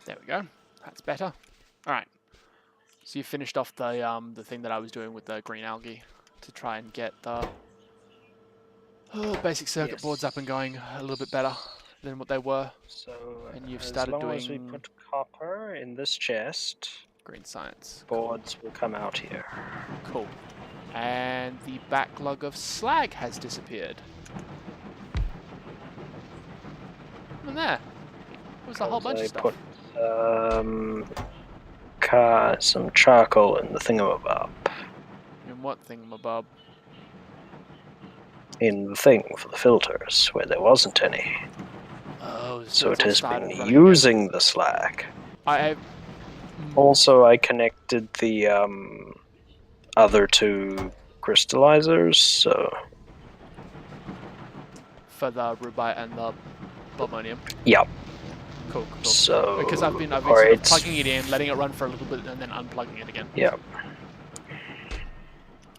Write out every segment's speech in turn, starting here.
There we go. That's better. All right. So you finished off the thing that I was doing with the green algae to try and get the basic circuit boards up and going a little bit better than what they were. So and you've as started long doing as we put copper in this chest, green science. boards will come out here. Cool. And the backlog of slag has disappeared. And there. It was a whole bunch of stuff. Put some charcoal in the thingamabob. In what thingamabob? In the thing for the filters, where there wasn't any. Oh, so it has been running using the slag. Also, I connected the other two crystallizers, so... For the rubite and the plutonium? Yep. Cool. So... Because I've been sort of plugging it in, letting it run for a little bit, and then unplugging it again. Yep.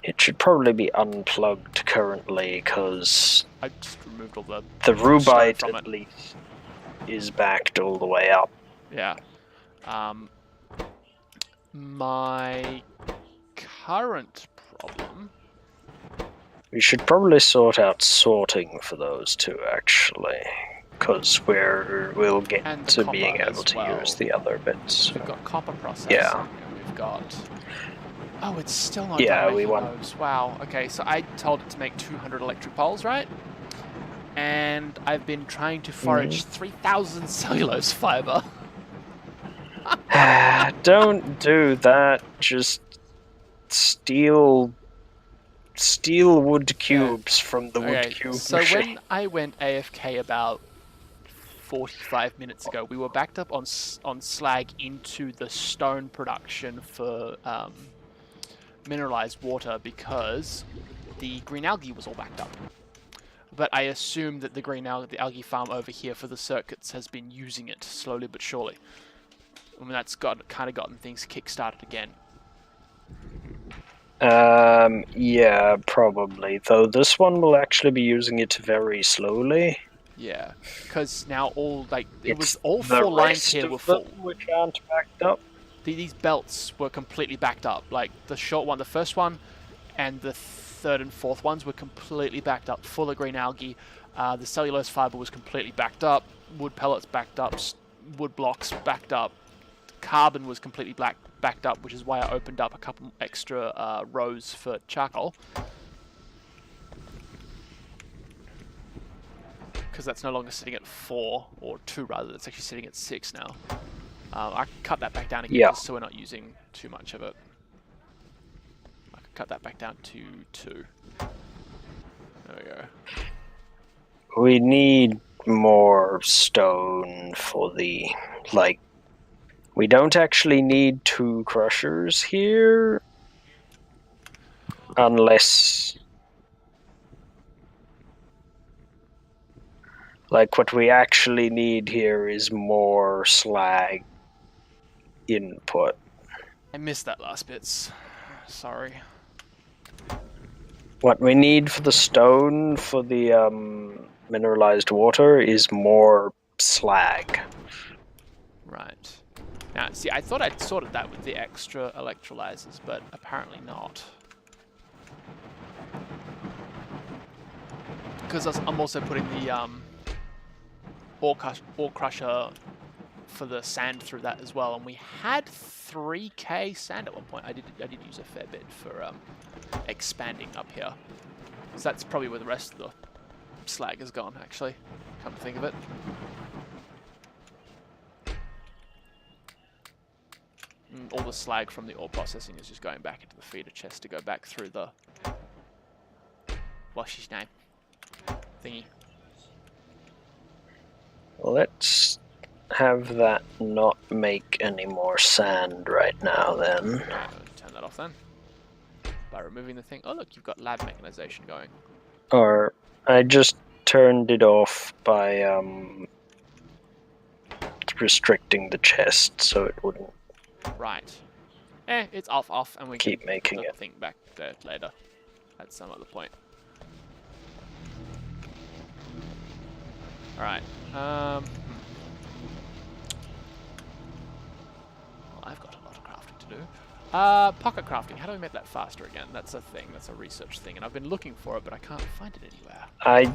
It should probably be unplugged currently, because... I just removed all the... The rubite, at least, is backed all the way up. Yeah. My current problem... We should probably sort out sorting for those two, actually. Because we'll get to being able to use the other bits. We've got copper processing. Yeah. And we've got... Oh, it's still not done making those. Wow. Okay, so I told it to make 200 electric poles, right? And I've been trying to forage 3,000 cellulose fiber. Don't do that. Just steal wood cubes from the wood cube so machine. when I went AFK about 45 minutes ago, we were backed up on slag into the stone production for mineralized water because the green algae was all backed up. But I assume that the algae farm over here for the circuits has been using it slowly but surely. I mean, that's kind of gotten things kick-started again. Yeah, probably. Though this one will actually be using it very slowly. Yeah, because now all four lines here were full. Which aren't backed up. These belts were completely backed up. Like the short one, the first one, and the third and fourth ones were completely backed up, full of green algae. The cellulose fiber was completely backed up. Wood pellets backed up. Wood blocks backed up. Carbon was completely backed up, which is why I opened up a couple extra rows for charcoal. Because that's no longer sitting at 4, or 2 rather, it's actually sitting at 6 now. I can cut that back down again just so we're not using too much of it. I can cut that back down to 2. There we go. We need more stone for the, we don't actually need 2 crushers here. Unless... what we actually need here is more slag input. I missed that last bit. Sorry. What we need for the stone for the mineralized water is more slag. Right. Now, see, I thought I'd sorted that with the extra electrolyzers, but apparently not. Because I'm also putting the ore crusher for the sand through that as well, and we had 3k sand at one point. I did use a fair bit for expanding up here. So that's probably where the rest of the slag has gone, actually, come to think of it. And all the slag from the ore processing is just going back into the feeder chest to go back through the... what's his name? Thingy. Let's have that not make any more sand right now, then. Turn that off, then. By removing the thing. Oh, look, you've got lab mechanization going. Or, I just turned it off by, restricting the chest so it wouldn't... Right. It's off, and we keep can making put it. the thing back there later. At some other point. Alright. I've got a lot of crafting to do. Pocket crafting. How do we make that faster again? That's a thing. That's a research thing, and I've been looking for it, but I can't find it anywhere. I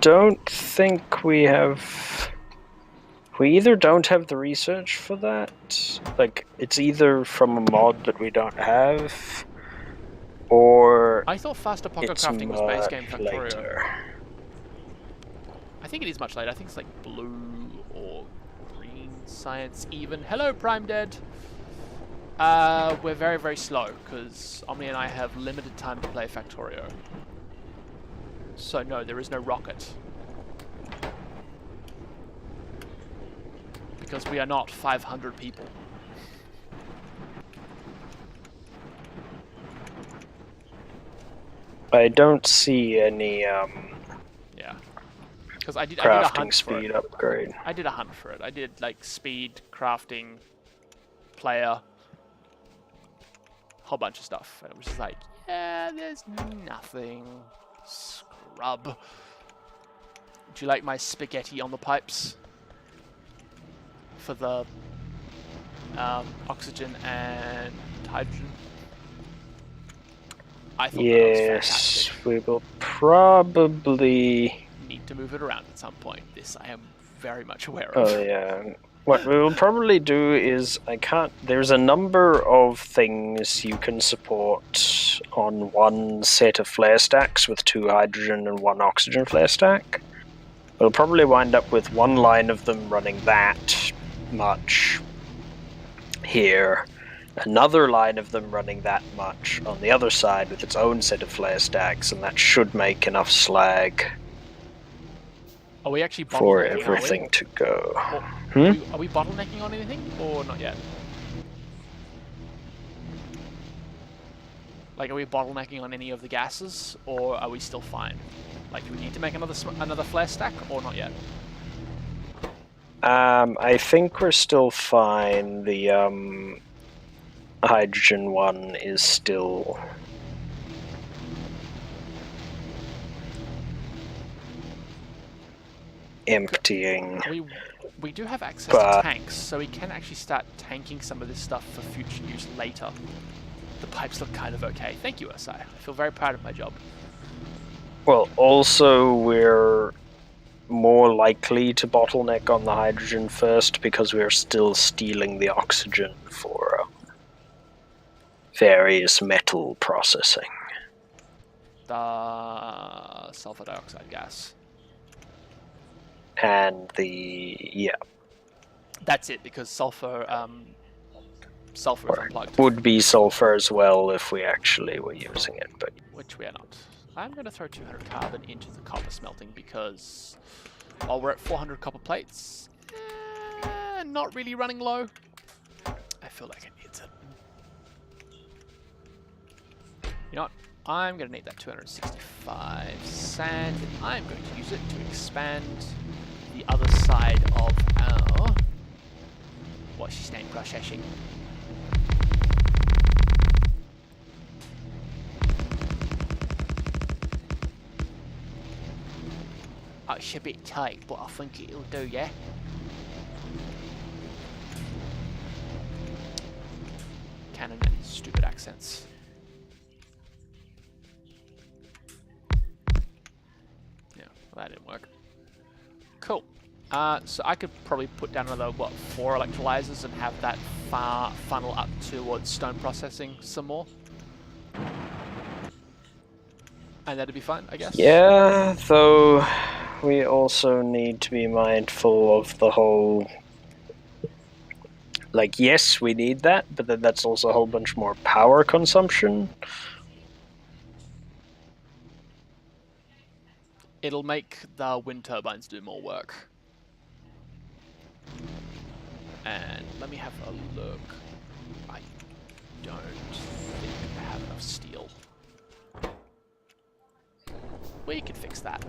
don't think we have... We either don't have the research for that, like, it's either from a mod that we don't have, or I thought faster pocket crafting was base game Factorio. Later. I think it is much later. I think it's like blue or green science even. Hello, Prime Dead! We're very, very slow, because Omni and I have limited time to play Factorio. So no, there is no rocket. Because we are not 500 people. I don't see any yeah. Because I did a crafting hunt for speed it. upgrade. I did a hunt for it. I did like speed, crafting, player, whole bunch of stuff. And it was just like, yeah, there's nothing. Scrub. Would you like my spaghetti on the pipes? For the oxygen and hydrogen. I thought that was fantastic. We will probably need to move it around at some point. This I am very much aware of. Oh yeah. What we will probably do is there's a number of things you can support on one set of flare stacks with 2 hydrogen and 1 oxygen flare stack. We'll probably wind up with 1 line of them running that much here, another line of them running that much on the other side with its own set of flare stacks, and that should make enough slag are we actually for everything to go. Are we bottlenecking on anything or not yet? Like, are we bottlenecking on any of the gases, or are we still fine? Like, do we need to make another flare stack or not yet? I think we're still fine. The hydrogen one is still emptying. We do have access to tanks, so we can actually start tanking some of this stuff for future use later. The pipes look kind of okay. Thank you, SI. I feel very proud of my job. Well, also we're more likely to bottleneck on the hydrogen first because we're still stealing the oxygen for various metal processing. The sulfur dioxide gas. And that's it, because sulfur is unplugged. Would be sulfur as well if we actually were using it, but which we are not. I'm going to throw 200 carbon into the copper smelting because while we're at 400 copper plates, not really running low. I feel like it needs it. You know what? I'm going to need that 265 sand, and I'm going to use it to expand the other side of our... What's his name? Processing. Oh, it's a bit tight, but I think it'll do, yeah? Canon and his stupid accents. Yeah, well, that didn't work. Cool. So I could probably put down another, 4 electrolyzers and have that funnel up towards stone processing some more. And that'd be fine, I guess? Yeah, though we also need to be mindful of the whole... Like, yes, we need that, but then that's also a whole bunch more power consumption. It'll make the wind turbines do more work. And let me have a look. I don't think I have enough steel. We can fix that.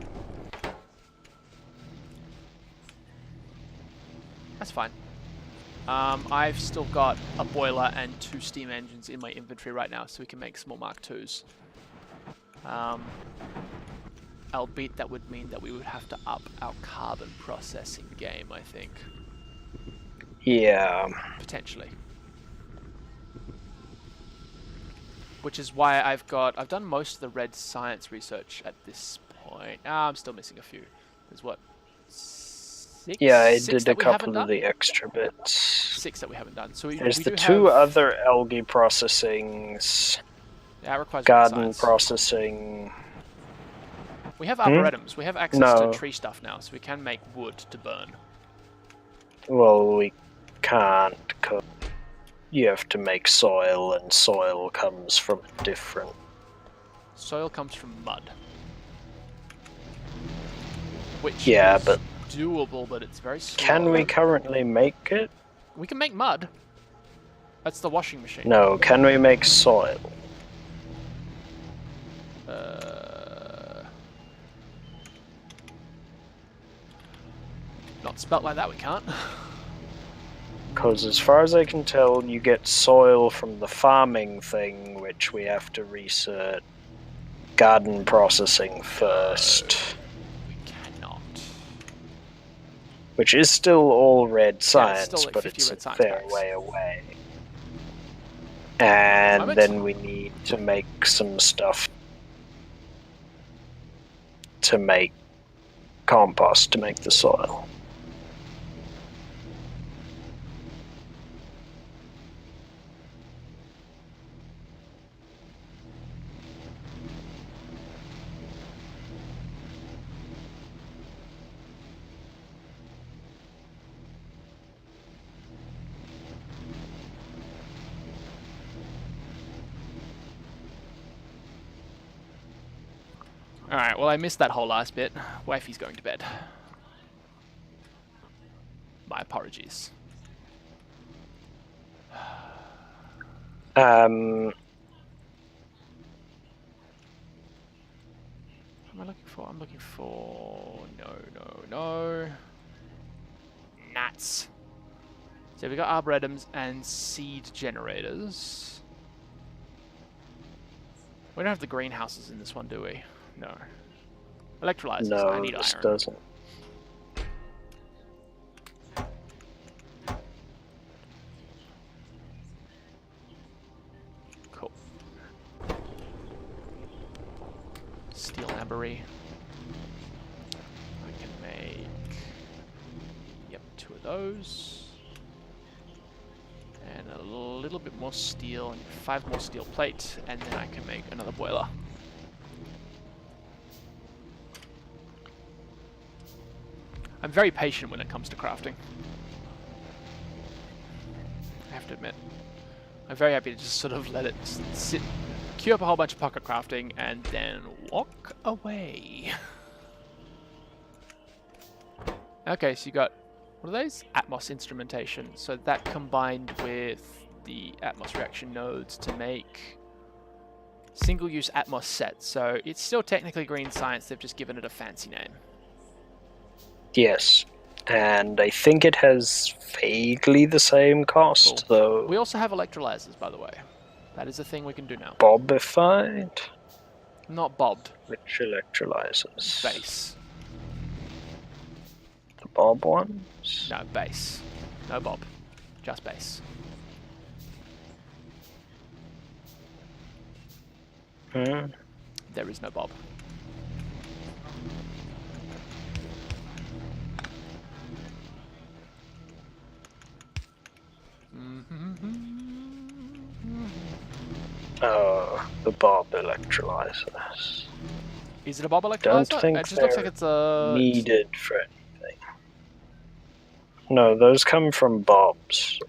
That's fine. I've still got a boiler and 2 steam engines in my inventory right now, so we can make small Mark IIs. Albeit that would mean that we would have to up our carbon processing game, I think. Yeah. Potentially. which is why I've done most of the red science research at this point. I'm still missing a few. There's what? Six? Yeah, I Six did a that we haven't couple of done? the extra bits. 6 that we haven't done. So we There's the do two have, other algae processings, yeah, it requires red garden science. processing. We have arboretums. We have access to tree stuff now, so we can make wood to burn. Well, we can't, 'cause you have to make soil, and soil comes from different... Soil comes from mud. Which Yeah, is but doable, but it's very slow. can we currently make it? We can make mud. That's the washing machine. No, can we make soil? Not spelt like that, we can't. Because as far as I can tell, you get soil from the farming thing, which we have to research garden processing first. We cannot. Which is still all red science, still like but 50 it's a red science fair packs. way away. And Moment. then we need to make some stuff to make compost to make the soil. Alright, well I missed that whole last bit. Wifey's going to bed. My apologies. Um, What am I looking for? I'm looking for... No. Nuts. So we got arboretums and seed generators. We don't have the greenhouses in this one, do we? No. Electrolyzers. I no, need this iron. doesn't. Cool. Steel ambery. I can make... Yep, 2 of those. And a little bit more steel, and 5 more steel plate, and then I can make another boiler. I'm very patient when it comes to crafting. I have to admit. I'm very happy to just sort of let it sit, queue up a whole bunch of pocket crafting, and then walk away. Okay, so you got, what are those? Atmos instrumentation. So that combined with the Atmos reaction nodes to make single-use Atmos sets. So it's still technically green science, they've just given it a fancy name. Yes. And I think it has vaguely the same cost, Cool. though. We also have electrolyzers, by the way. That is a thing we can do now. Bobified? Not bobbed. Which electrolyzers? Base. The bob ones? No, base. No bob. Just base. Hmm. There is no bob. Oh, the bob electrolyzers. Is it a bob electrolyzer? Don't think It just looks like they're it's a... needed for anything. No, those come from bobs.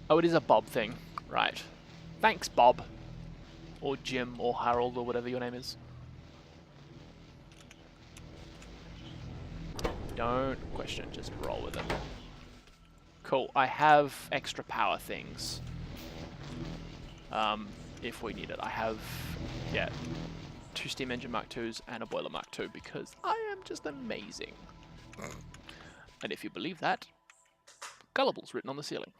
Oh, it is a Bob thing. Right. Thanks, Bob. Or Jim, or Harold, or whatever your name is. Don't question it, just roll with it. Cool. I have extra power things. If we need it. I have, yeah, 2 steam engine Mark IIs and a boiler Mark II because I am just amazing. And if you believe that, Gullible's written on the ceiling.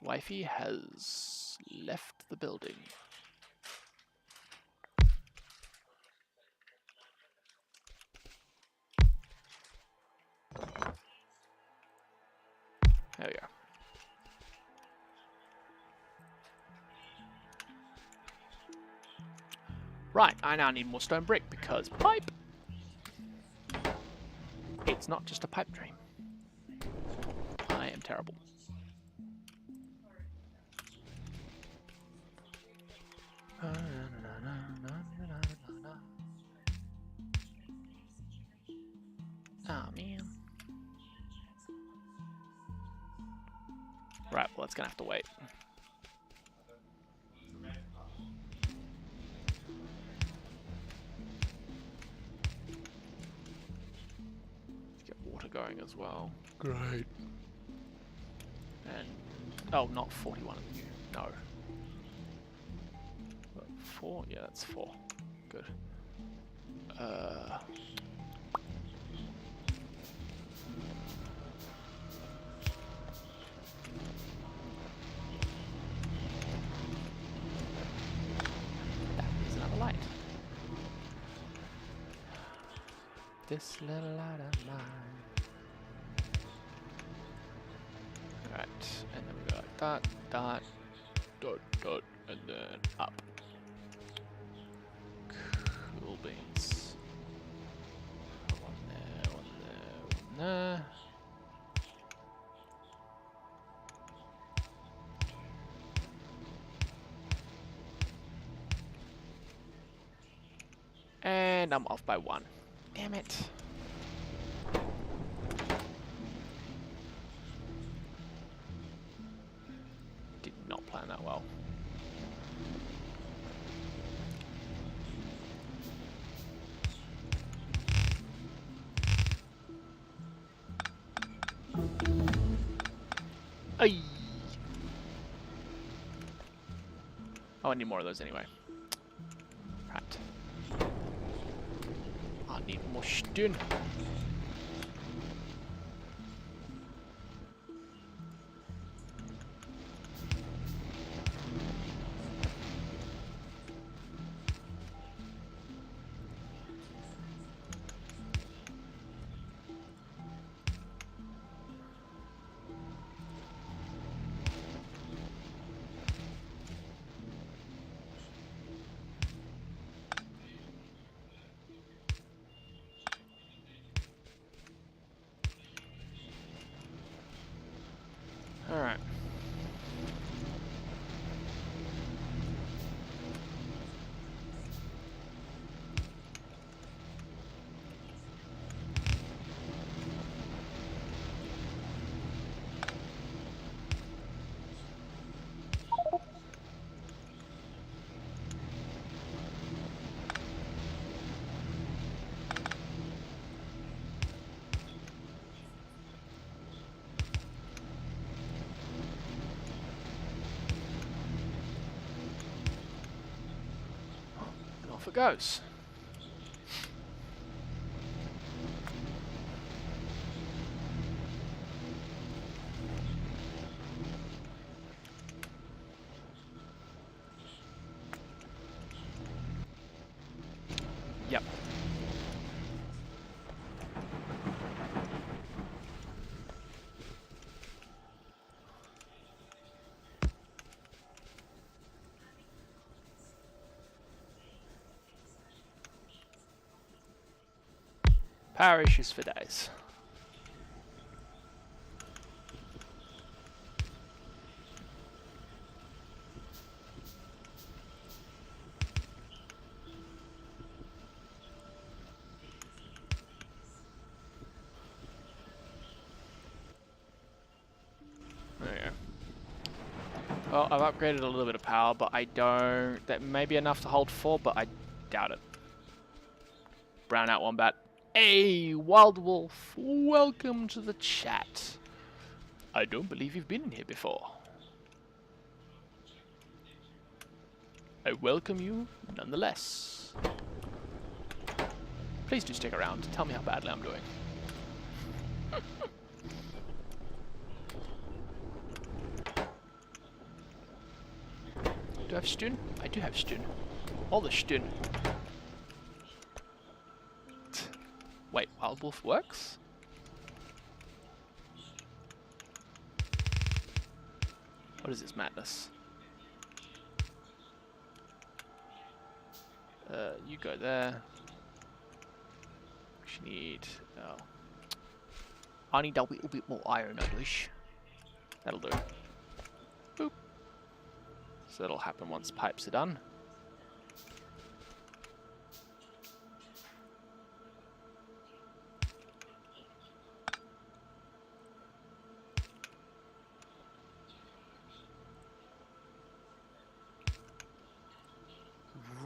Wifey has left the building. Right, I now need more stone brick because pipe. It's not just a pipe dream. I am terrible. Oh man. Right, well, that's gonna have to wait. Let's get water going as well. Great. And oh, not 41 of you. No. What, 4? Yeah, that's 4. Good. Light. This little light of mine. Right, and then we go like dot, dot, dot, dot, and then up. Cool beans. One there, one there, one there. And I'm off by 1. Damn it. Did not plan that well. Ay. Oh, I need more of those anyway. Right. I need more stone. All right. Off it goes. Yep. Power issues for days. There you go. Well, I've upgraded a little bit of power, but I don't... That may be enough to hold 4, but I doubt it. Brown out wombat. Hey, Wild Wolf, welcome to the chat. I don't believe you've been in here before. I welcome you nonetheless. Please do stick around. Tell me how badly I'm doing. Do I have stun? I do have stun. All the stun. Wait, Wild Wolf works? What is this madness? You go there. Actually need... Oh. I need a little bit more iron, I wish. That'll do. Boop. So that'll happen once pipes are done.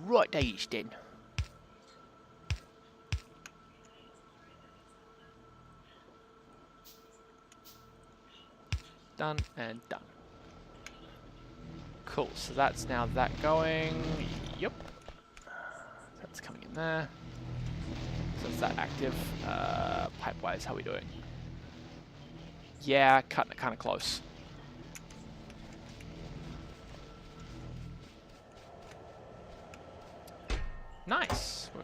Right, there is then. Done and done. Cool, so that's now that going. Yep. That's coming in there. So it's that active. Pipe-wise, how are we doing? Yeah, cutting it kind of close. Nice. We're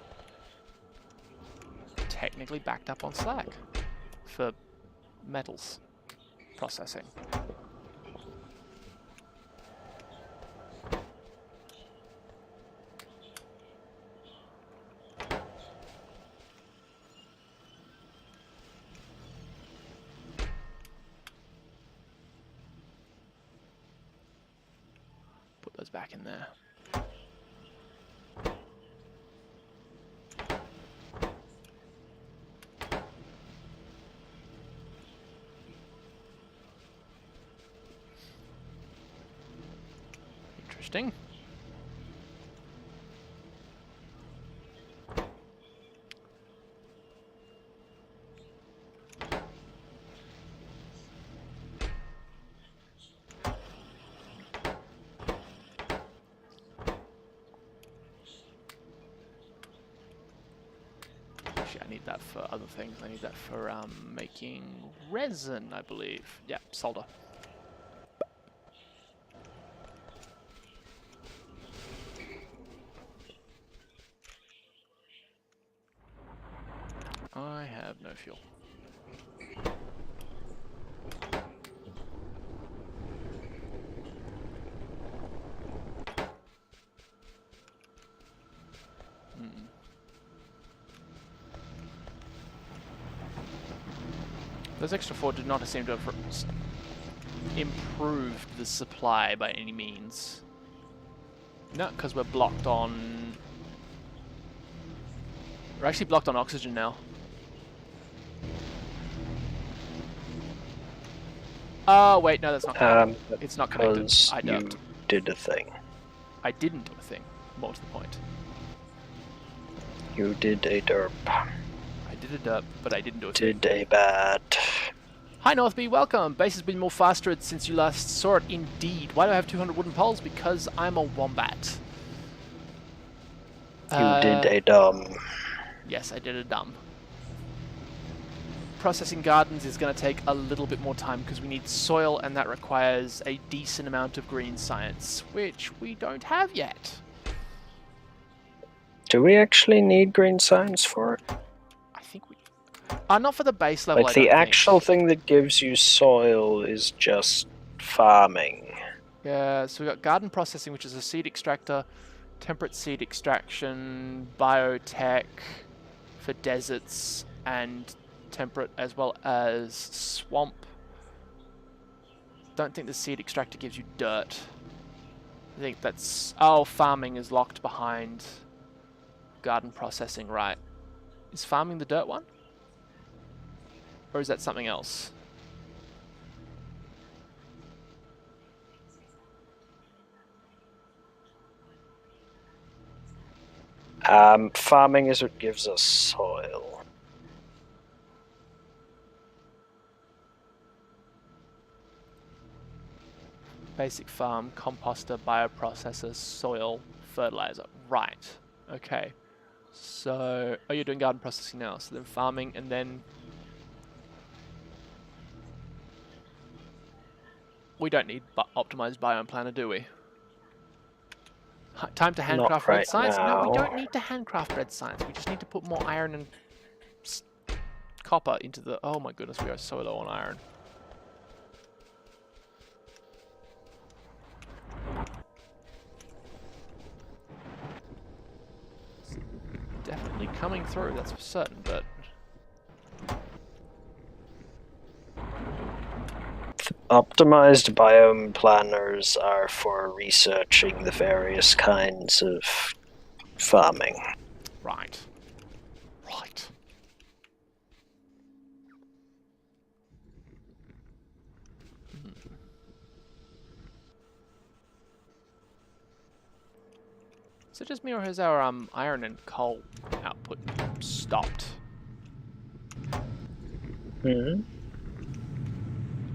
technically backed up on Slack for metals processing. Put those back in there. Interesting. Actually, I need that for other things. I need that for making resin, I believe. Yeah, solder. I have no fuel. Those extra 4 did not seem to have improved the supply by any means. No, because we're blocked on... We're actually blocked on oxygen now. Oh, wait, no, that's not connected. It's not connected. I you did a thing. I didn't do a thing. More to the point. You did a derp. I did a derp, but I didn't do a thing. Did a bad. Hi Northby, welcome. Base has been more faster since you last saw it. Indeed. Why do I have 200 wooden poles? Because I'm a wombat. You did a dumb. Yes, I did a dumb. Processing gardens is going to take a little bit more time because we need soil, and that requires a decent amount of green science, which we don't have yet. Do we actually need green science for it? I think we... not for the base level, Like, the actual thing that gives you soil is just farming. Yeah, so we've got garden processing, which is a seed extractor, temperate seed extraction, biotech for deserts, and temperate as well as swamp. Don't think the seed extractor gives you dirt. I think that's... Oh, farming is locked behind garden processing, right. Is farming the dirt one? Or is that something else? Farming is what gives us soil. Basic farm, composter, bioprocessor, soil, fertilizer. Right. Okay. So, oh, you're doing garden processing now. So then farming, and then we don't need optimized biome planner, do we? Time to handcraft red science? No, we don't need to handcraft red science. We just need to put more iron and copper into the... Oh my goodness, we are so low on iron. coming through, that's for certain, but... Optimized biome planners are for researching the various kinds of farming. Right. Right. So just me, or has our iron and coal output stopped? Hmm.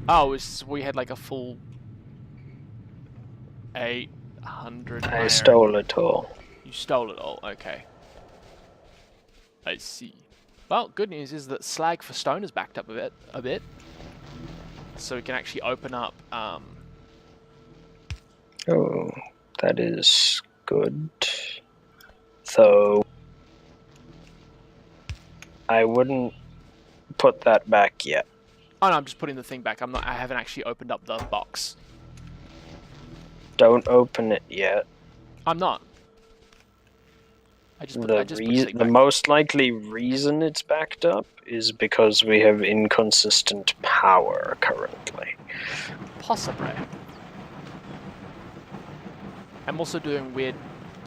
Oh, we had like a full 800 I iron. stole it all. You stole it all, okay. I see. Well, good news is that slag for stone has backed up a bit. So we can actually open up, Oh, that is good. Though I wouldn't put that back yet. oh no, I'm just putting the thing back. I haven't actually opened up the box. Don't open it yet. I'm not. I just put the thing The back. most likely reason it's backed up is because we have inconsistent power currently. Possibly. I'm also doing weird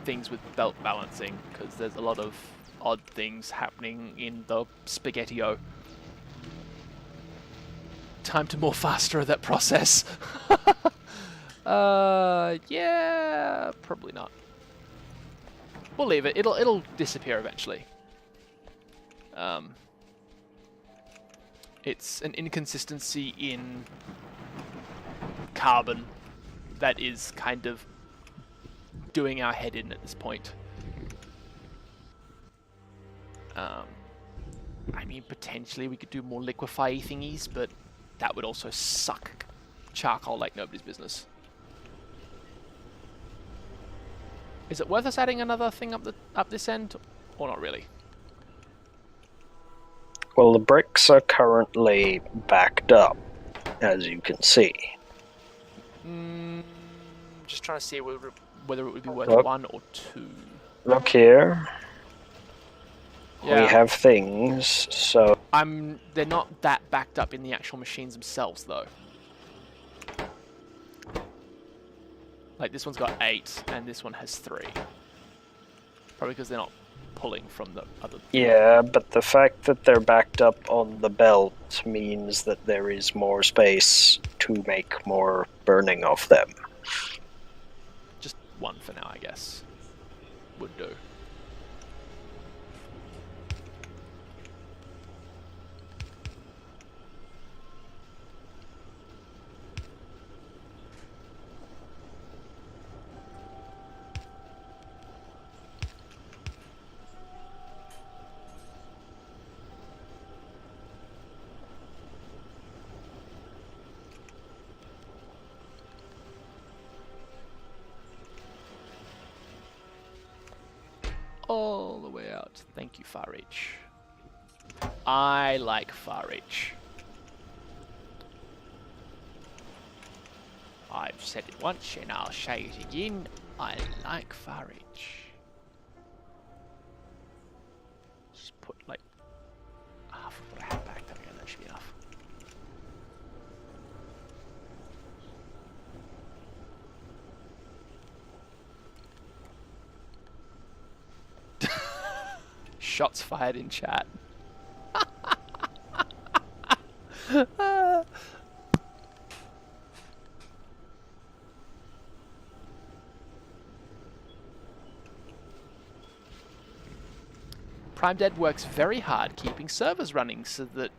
things with belt balancing, because there's a lot of odd things happening in the Spaghetti-O. Time to more faster that process. Yeah, probably not. We'll leave it. It'll disappear eventually. It's an inconsistency in carbon that is kind of doing our head in at this point. I mean, potentially we could do more liquefy thingies, but that would also suck charcoal like nobody's business. Is it worth us adding another thing up this end, or not really? Well, the bricks are currently backed up, as you can see. Just trying to see whether it would be worth Look. 1 or 2. Look here. Yeah. We have things, so... They're not that backed up in the actual machines themselves, though. Like, this one's got 8, and this one has 3. Probably because they're not pulling from the other... Yeah, but the fact that they're backed up on the belt means that there is more space to make more burning of them. Just 1 for now, I guess. Would do. All the way out. Thank you, Far Reach. I like Far Reach. I've said it once and I'll say it again. I like Far Reach. Just put like half of what I have back there, that should be enough. Shots fired in chat. Prime Dead works very hard keeping servers running so that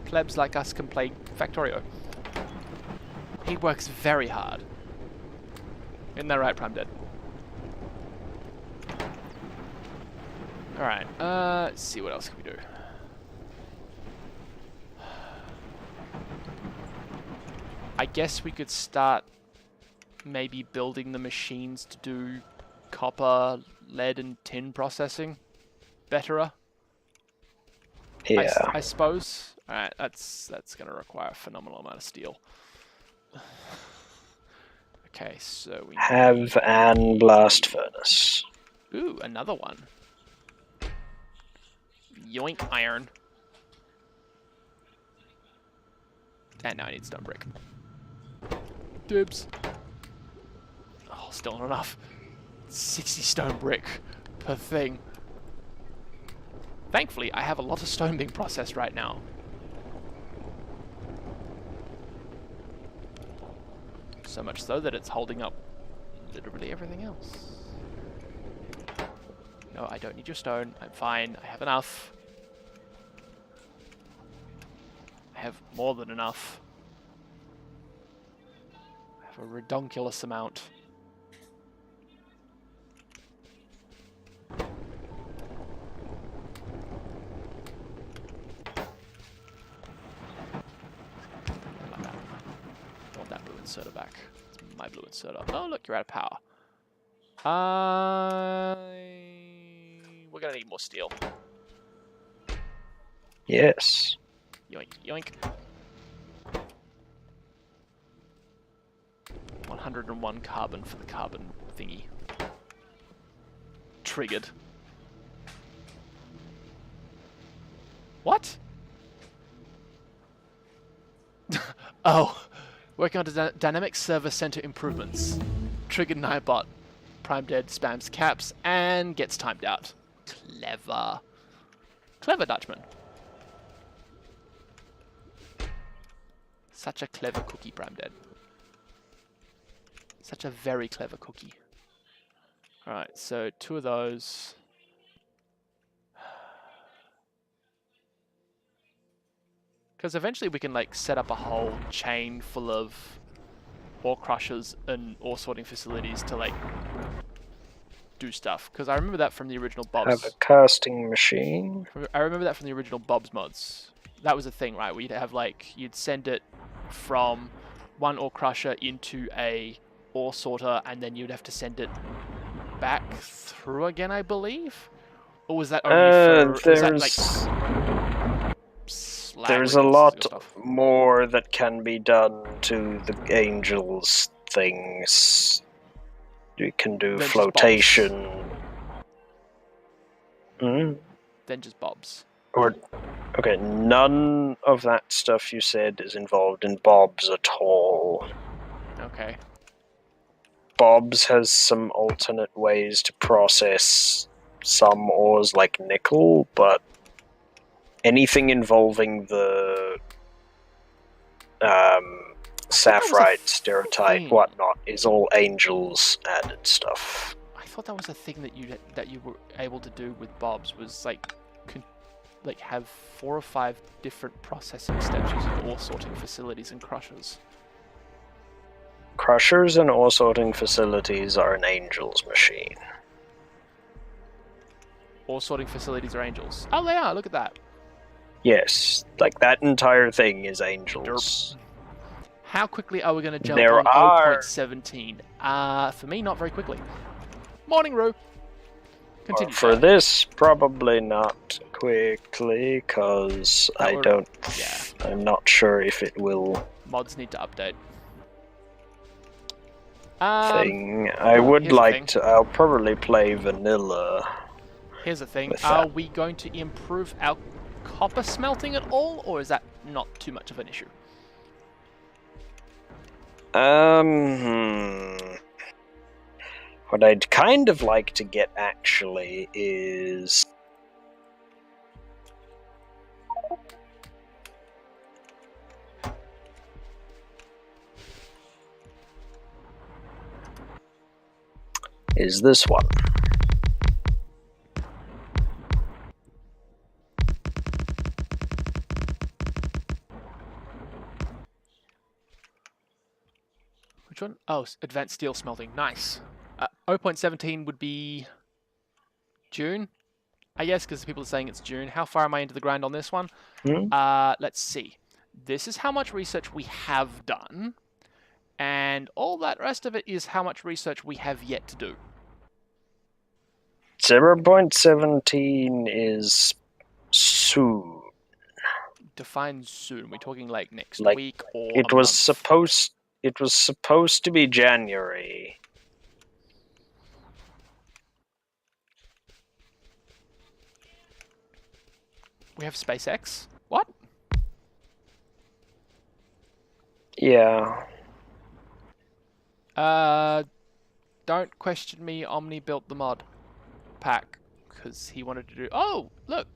plebs like us can play Factorio. He works very hard. Isn't that right, Prime Dead? Alright, let's see what else can we do. I guess we could start maybe building the machines to do copper, lead and tin processing betterer. Yeah. I suppose. Alright, that's gonna require a phenomenal amount of steel. Okay, so we have an blast furnace. Ooh, another one. Yoink, iron. And now I need stone brick. Dibs. Oh, still not enough. 60 stone brick per thing. Thankfully, I have a lot of stone being processed right now. So much so that it's holding up literally everything else. No, I don't need your stone. I'm fine. I have enough. I have more than enough. I have a redonkulous amount. I want that blue inserter back. It's my blue inserter. Oh, look, you're out of power. We're gonna need more steel. Yes. Yoink, yoink. 101 carbon for the carbon thingy. Triggered. What? Oh, working on dynamic server center improvements. Triggered Nightbot. Prime Dead spams caps and gets timed out. Clever. Clever Dutchman. Such a clever cookie, Prime Dead. Such a very clever cookie. Alright, so 2 of those. Because eventually we can like set up a whole chain full of ore crushers and ore sorting facilities to like do stuff. Because I remember that from the original Bob's. Have a casting machine. I remember that from the original Bob's mods. That was a thing, right? Where you'd have like, you'd send it from one ore crusher into a ore sorter, and then you'd have to send it back through again, I believe? Or was that only for... There's a lot more that can be done to the Angels things. You can do Then flotation. Then just Bobs. Okay, none of that stuff you said is involved in Bob's at all. Okay. Bob's has some alternate ways to process some ores like nickel, but anything involving the sapphire, stereotype, whatnot, is all Angels added stuff. I thought that was a thing that you were able to do with Bob's, was like have 4 or 5 different processing steps using ore sorting facilities and crushers. Crushers and ore sorting facilities are an Angels machine. Ore sorting facilities are Angels. Oh, they are. Look at that. Yes, like that entire thing is Angels. Derp. How quickly are we going to jump There on are... 0.17? For me, not very quickly. Morning, Roo. Continue. For this, probably not quickly, because I'm not sure if it will... Mods need to update. I would like to... I'll probably play vanilla. Here's the thing. Are we going to improve our copper smelting at all, or is that not too much of an issue? What I'd kind of like to get, actually, is... is this one. Which one? Oh, advanced steel smelting. Nice. 0.17 would be June, I guess, because people are saying it's June. How far am I into the grind on this one? Let's see. This is how much research we have done, and all that rest of it is how much research we have yet to do. 0.17 is soon. Define soon. We're talking like next week or it was supposed to be January. We have SpaceX. What? Yeah. Don't question me. Omni built the mod pack because he wanted to do. Oh, look,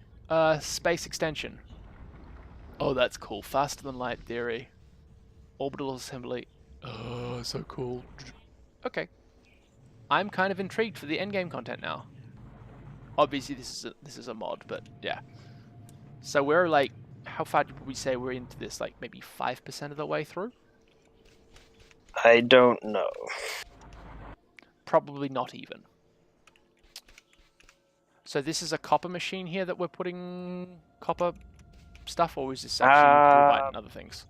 space extension. Oh, that's cool. Faster than light theory. Orbital assembly. Oh, so cool. Okay, I'm kind of intrigued for the endgame content now. Obviously, this is a mod, but yeah. So we're like, how far did we say we're into this? Like maybe 5% of the way through? I don't know. Probably not even. So this is a copper machine here that we're putting copper stuff, or is this actually rubite and other things?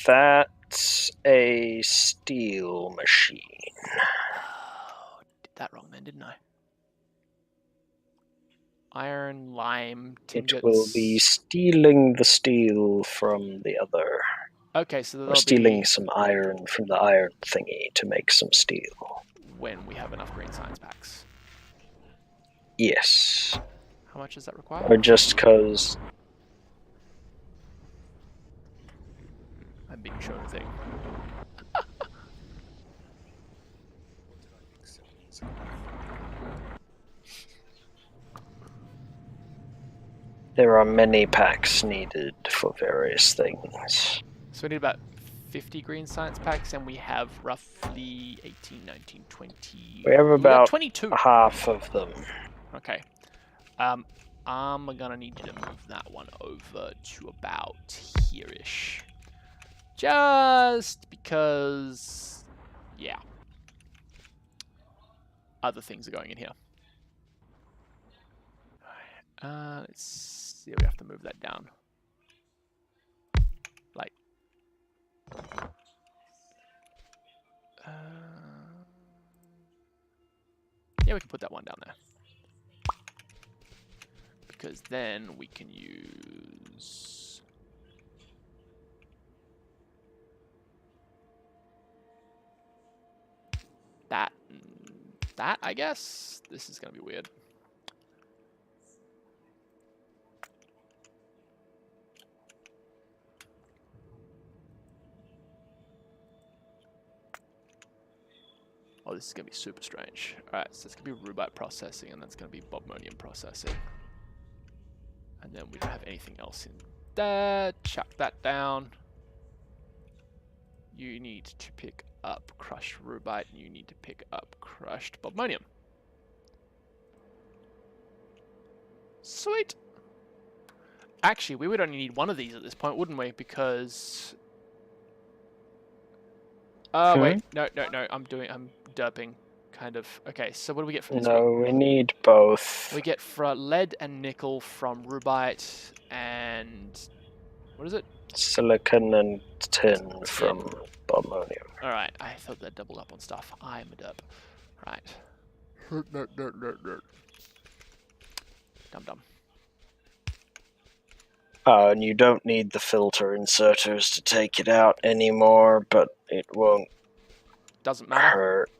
That's a steel machine. Oh, did that wrong then, didn't I? Iron, lime, tingates. It will be stealing the steel from the other. Okay, so Or there'll stealing be some iron from the iron thingy to make some steel. when we have enough green science packs. Yes. How much does that require? Or just because... I'm being shown a thing. There are many packs needed for various things. So we need about 50 green science packs, and we have roughly 18, 19, 20... We have about 22. half of them. Okay. I'm gonna need you to move that one over to about here-ish. Just because... yeah. Other things are going in here. Let's see, we have to move that down. Like... yeah, we can put that one down there. Because then we can use... that and that, I guess? This is going to be weird. Oh, this is going to be super strange. Alright, so it's going to be rubite processing, and that's going to be bobmonium processing. And then we don't have anything else in there. Chuck that down. You need to pick up crushed rubite, and you need to pick up crushed bobmonium. Sweet! Actually, we would only need one of these at this point, wouldn't we? Because... oh, wait. No, I'm derping, kind of. Okay, so what do we get from this? No, we need both. We get lead and nickel from rubite, and... what is it? Silicon and tin from bobmonium. Alright, I thought that doubled up on stuff. I'm a derp. Right. Dum-dum. And you don't need the filter inserters to take it out anymore, but it won't Doesn't matter. hurt.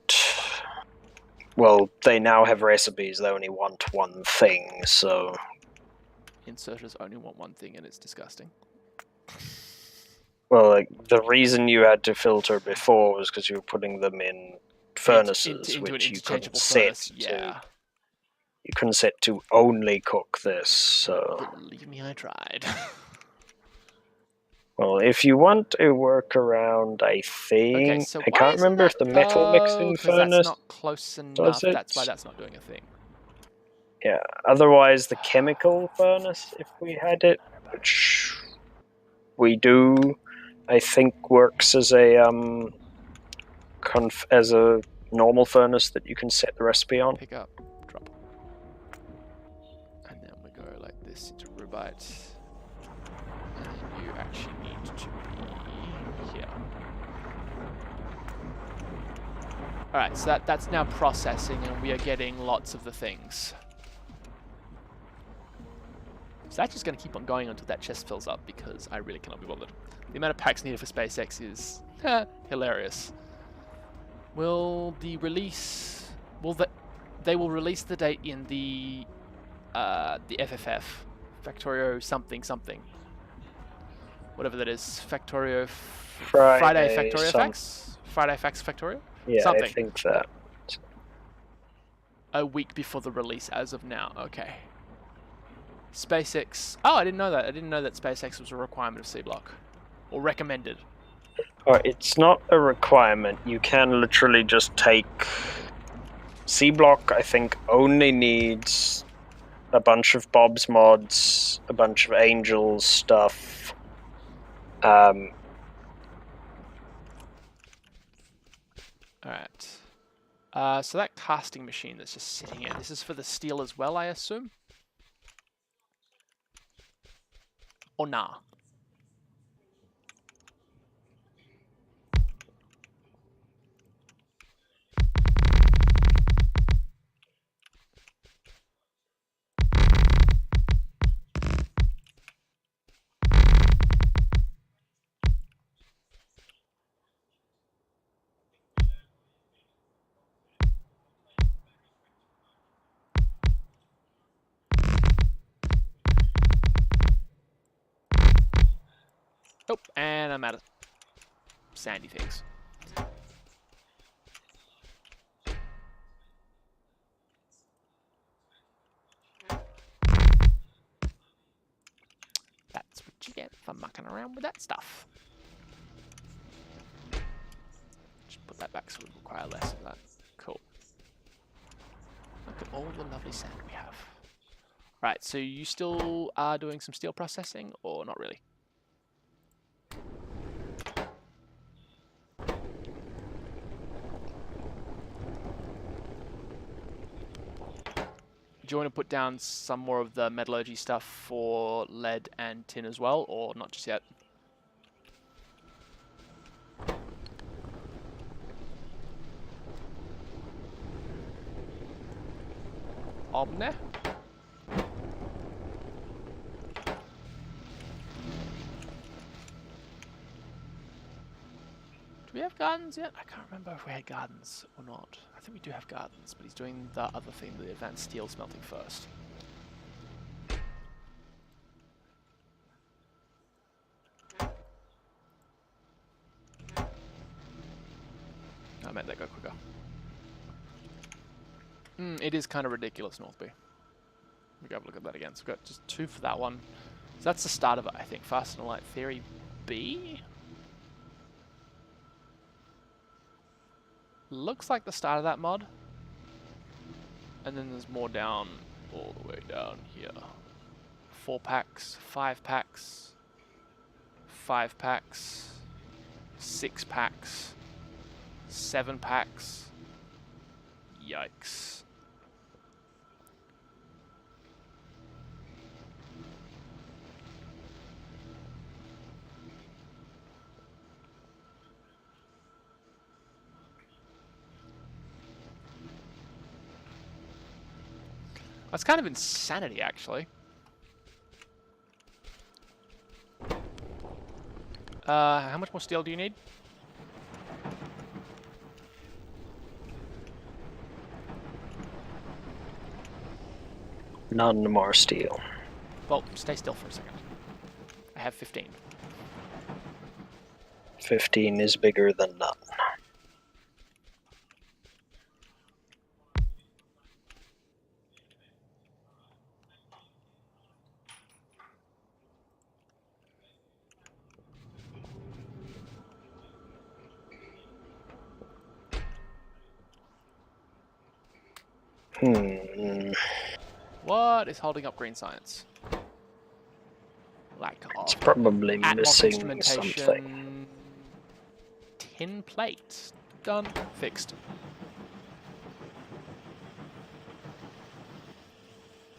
Well, they now have recipes, they only want one thing, so... Inserters only want one thing, and it's disgusting. Well, like, the reason you had to filter before was because you were putting them in furnaces, into which an you couldn't interchangeable set furnace. to... Yeah. You couldn't set to only cook this, so... Believe me, I tried. Well, if you want a workaround, I think... Okay, so I can't remember if the metal mixing furnace... that's not close enough. it? That's why that's not doing a thing. Yeah, otherwise the chemical furnace, if we had it, which we do, I think works as a normal furnace that you can set the recipe on. Pick up, drop. And then we go like this into rubite. And you actually need to be here. Alright, so that's now processing, and we are getting lots of the things. So that's just going to keep on going until that chest fills up, because I really cannot be bothered. The amount of packs needed for SpaceX is hilarious. Will the release... they will release the date in the FFF Factorio something something. Whatever that is. Factorio... Friday Factorio Fax? Friday Fax Factorio? Yeah, something. I think that. A week before the release as of now. Okay. SpaceX... Oh, I didn't know that. I didn't know that SpaceX was a requirement of Seablock. Or recommended. Oh, it's not a requirement. You can literally just take... Seablock, I think, only needs a bunch of Bob's mods, a bunch of Angels stuff. Alright. So that casting machine that's just sitting here, this is for the steel as well, I assume? Or nah? Oh, and I'm out of sandy things. That's what you get for mucking around with that stuff. Just put that back so we require less of that. Cool. Look at all the lovely sand we have. Right, so you still are doing some steel processing, or not really? Do you want to put down some more of the metallurgy stuff for lead and tin as well, or not just yet? Omni? Do we have gardens yet? I can't remember if we had gardens or not. I think we do have gardens, but he's doing the other thing, the advanced steel smelting first. I meant that go quicker. It is kind of ridiculous, Northby. We go have a look at that again. So we've got just 2 for that one. So that's the start of it, I think. Fast and Light Theory B? Looks like the start of that mod. And then there's more down, all the way down here. 4 packs, 5 packs, 5 packs, 6 packs, 7 packs. Yikes. That's kind of insanity, actually. How much more steel do you need? None more steel. Well, stay still for a second. I have 15. 15 is bigger than none. What is holding up green science? Lack of It's probably Atmos missing instrumentation. something. Tin plate. Done. Fixed.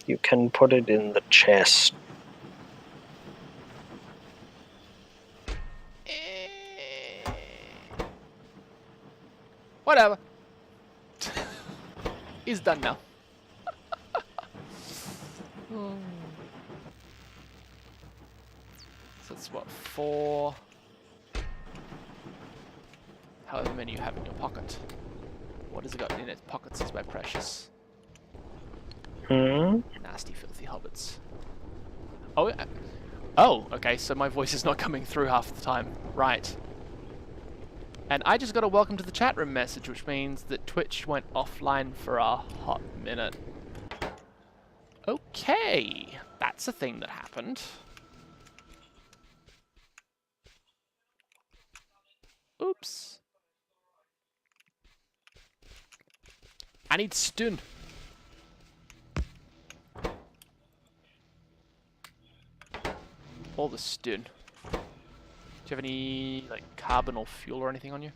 You can put it in the chest. Whatever. It's done now. So that's what, 4. However many you have in your pocket. What has it got in its pockets is my precious. Nasty, filthy hobbits. Oh, oh, okay, so my voice is not coming through half the time. Right. And I just got a welcome to the chat room message, which means that Twitch went offline for a hot minute. Okay, that's a thing that happened. Oops. I need stun. All the stun. Do you have any like carbon or fuel or anything on you?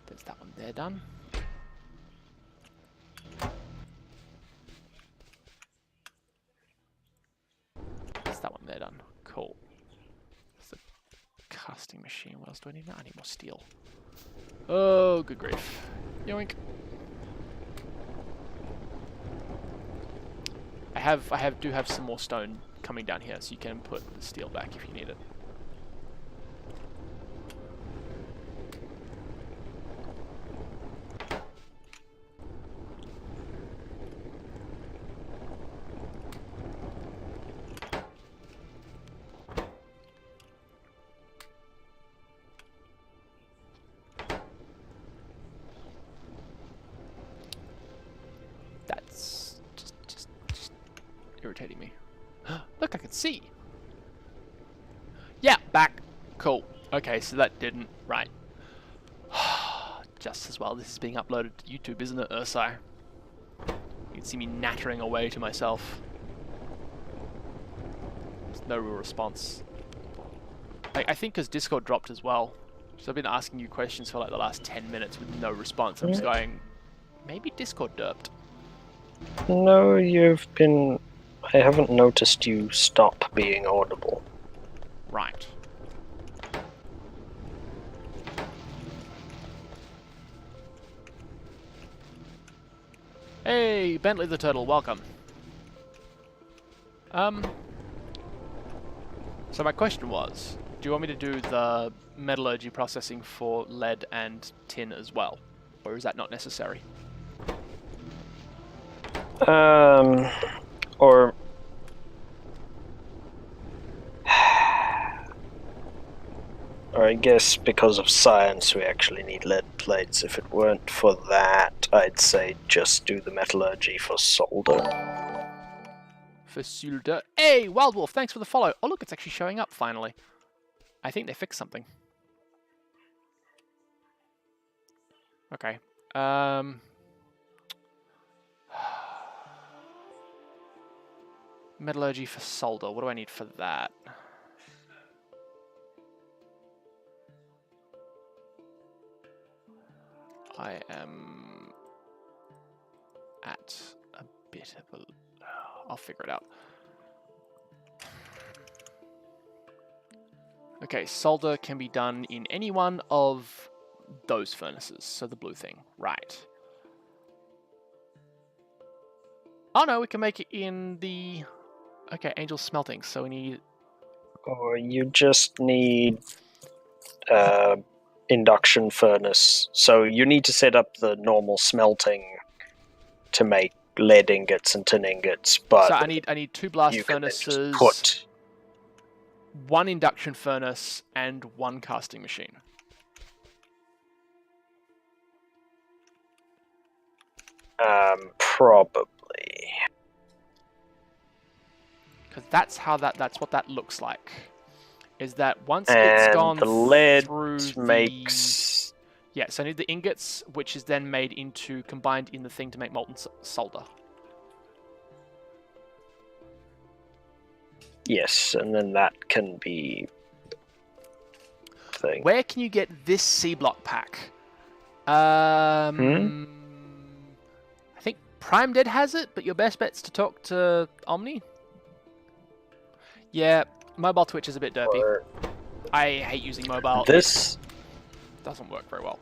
There's that one there done. There's that one there done. Cool. There's a casting machine. What else do I need now? I need more steel. Oh, good grief. Yoink. I do have some more stone coming down here, so you can put the steel back if you need it. That's just irritating me. Look, I can see. Yeah, back. Cool. Okay, so that didn't. Right. Just as well. This is being uploaded to YouTube, isn't it, Ursai? You can see me nattering away to myself. There's no real response. I think because Discord dropped as well. So I've been asking you questions for like the last 10 minutes with no response. I'm just going, maybe Discord derped. No, you've been... I haven't noticed you stop being audible. Right. Hey, Bentley the Turtle, welcome. So my question was, do you want me to do the metallurgy processing for lead and tin as well? Or is that not necessary? Or... Or I guess because of science we actually need lead plates. If it weren't for that, I'd say just do the metallurgy for solder. For solder. Hey, Wild Wolf, thanks for the follow. Oh look, it's actually showing up finally. I think they fixed something. Okay. Metallurgy for solder. What do I need for that? I am at a bit of a... I'll figure it out. Okay, solder can be done in any one of those furnaces. So the blue thing. Right. Oh no, we can make it in the... Okay, Angel Smelting. So we need... Or you just need induction furnace. So you need to set up the normal smelting to make lead ingots and tin ingots. But so I need 2 blast furnaces, put 1 induction furnace, and 1 casting machine. Probably. Because that's how that's what that looks like. Is that once And it's gone the lead through makes... Yeah, so I need the ingots, which is then made into, combined in the thing to make molten solder. Yes, and then that can be... thing. Where can you get this Seablock pack? I think Prime Dead has it, but your best bet's to talk to Omni. Yeah, mobile Twitch is a bit derpy. I hate using mobile. This doesn't work very well.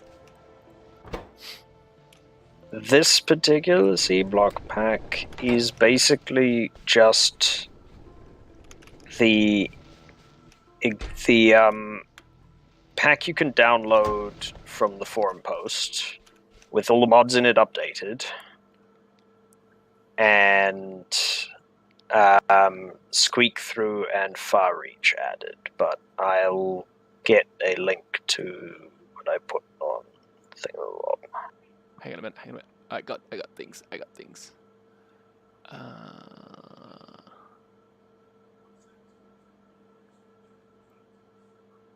This particular Seablock pack is basically just the pack you can download from the forum post, with all the mods in it updated, and Squeak Through and Far Reach added. But I'll get a link to what I put on Thingamabob. Hang on a minute. I got things.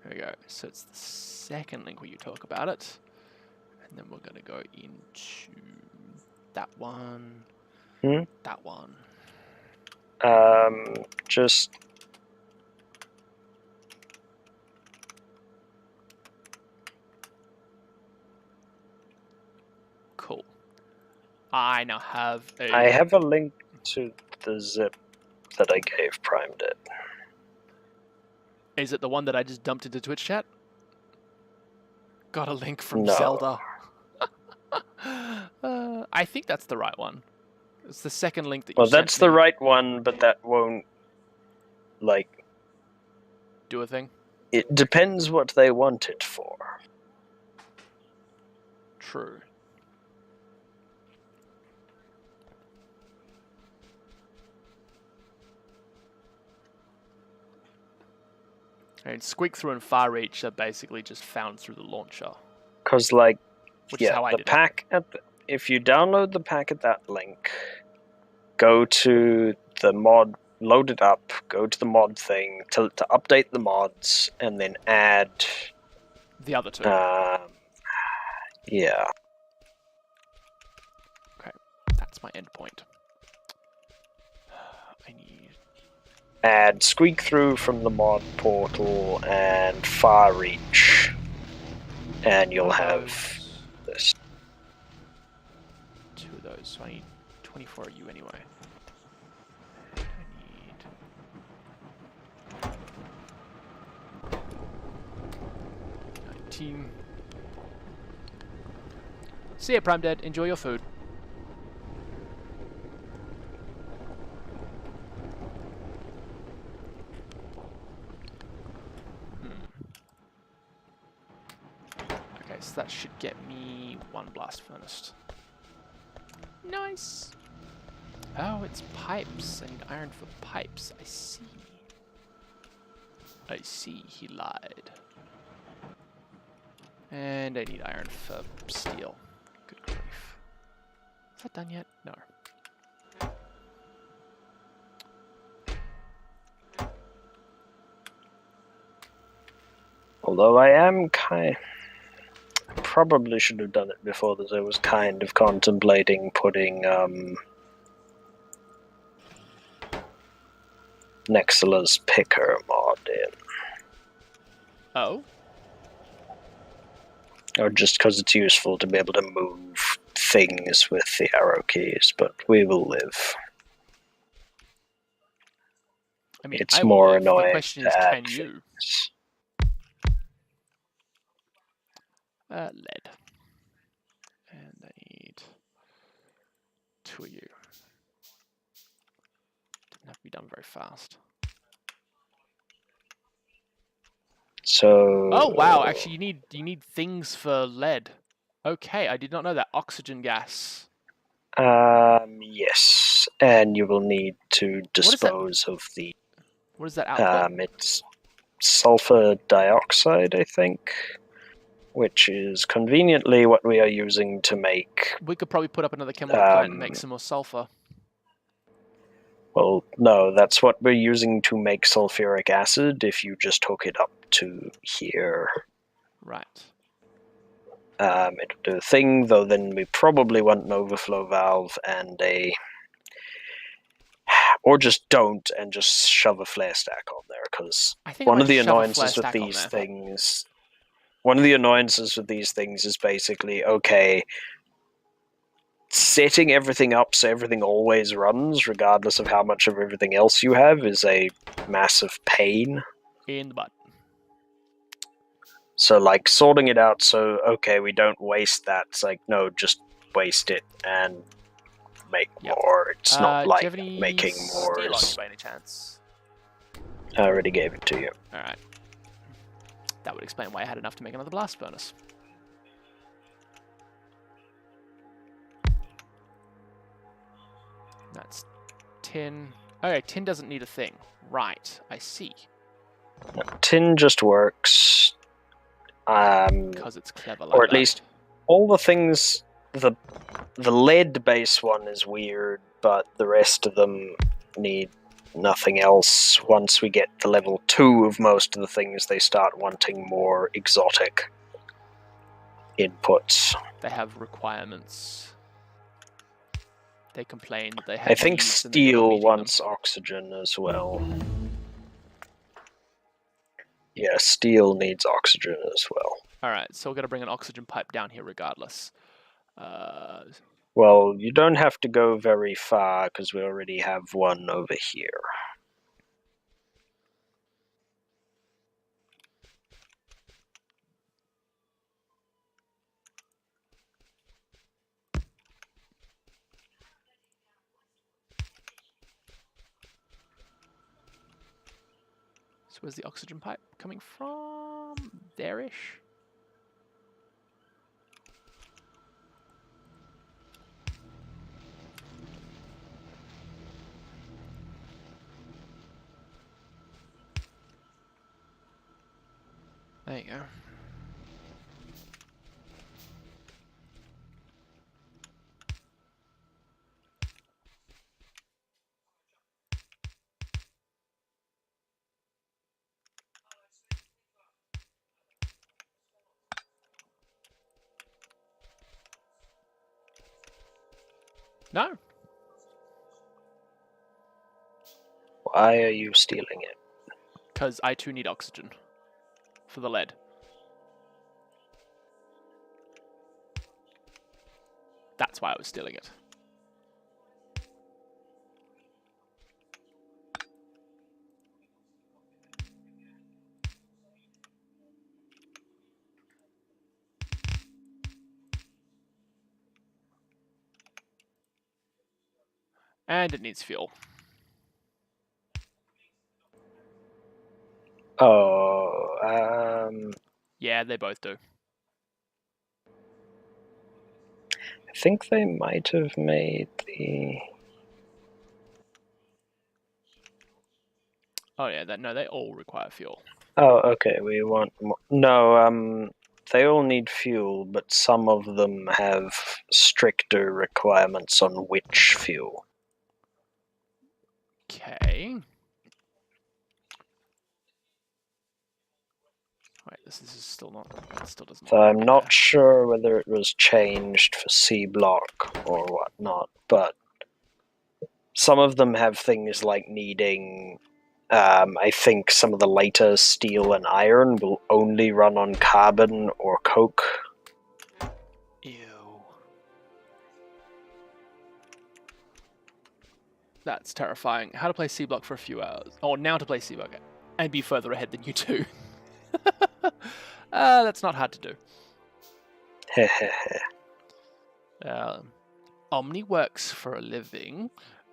Here we go. So it's the second link where you talk about it. And then we're going to go into that one. That one. Just... Cool. I now have a... I have a link to the zip that I gave Primed it. Is it the one that I just dumped into Twitch chat? Got a link from No. Zelda. I think that's the right one. It's the second link that you Well, sent that's me. the right one, but that won't, like... Do a thing? It depends what they want it for. True. And Squeak Through and Far Reach are basically just found through the launcher. Because, like, Which is how I the did pack if you download the pack at that link, go to the mod, load it up, go to the mod thing to update the mods, and then add the other two. Yeah. Okay, that's my endpoint. I need... Add Squeak Through from the mod portal and Far Reach, and you'll have this. 2 of those, so I need 24 of you anyway. I need 19. See ya, Prime Dead. Enjoy your food. Okay, so that should get me 1 blast furnace. Nice. Oh, it's pipes. I need iron for pipes. I see. I see. He lied. And I need iron for steel. Good grief. Is that done yet? No. Although I am probably should have done it before this. I was kind of contemplating putting Nexala's Picker mod in. Oh? Or just because it's useful to be able to move things with the arrow keys, but we will live. I mean, It's I will more live. annoying The question to is, add can you? things. Lead. And I need 2 of you. Didn't have to be done very fast. So... Oh wow! Actually, you need things for lead. Okay, I did not know that. Oxygen gas. Yes, and you will need to dispose of the... What is that output? It's sulfur dioxide, I think, which is conveniently what we are using to make... We could probably put up another chemical plant and make some more sulfur. Well, no, that's what we're using to make sulfuric acid if you just hook it up to here. Right. It'll do a thing, though then we probably want an overflow valve and a... Or just don't, and just shove a flare stack on there, because one of the annoyances with these things... One of the annoyances with these things is basically, okay, setting everything up so everything always runs, regardless of how much of everything else you have, is a massive pain. In the butt. So, like, sorting it out so, okay, we don't waste that. It's like, no, just waste it and make more. It's not like making more. By any chance? I already gave it to you. Alright. That would explain why I had enough to make another blast furnace. That's tin. Okay, tin doesn't need a thing. Right, I see. Tin just works. Because it's clever like Or at that. least all the things. The lead base one is weird, but the rest of them need nothing else. Once we get to level 2 of most of the things, they start wanting more exotic inputs. They have requirements. They complain that they have I think needs and that you're not steel meeting wants oxygen as well. Yeah, steel needs oxygen as well. Alright, so we're going to bring an oxygen pipe down here regardless. Well, you don't have to go very far because we already have one over here. So where's the oxygen pipe coming from? There-ish? There you go. No. Why are you stealing it? Because I too need oxygen. For the lead. That's why I was stealing it. And it needs fuel. Oh, Yeah, they both do. I think they might have made the... Oh yeah, no, they all require fuel. Oh, okay, we want more. No, they all need fuel, but some of them have stricter requirements on which fuel. Okay. Wait, this is still not. It still doesn't. So I'm not sure whether it was changed for Seablock or whatnot, but some of them have things like needing. I think some of the later steel and iron will only run on carbon or coke. Ew. That's terrifying. How to play Seablock for a few hours. Or now to play Seablock and be further ahead than you two. That's not hard to do. Omni works for a living,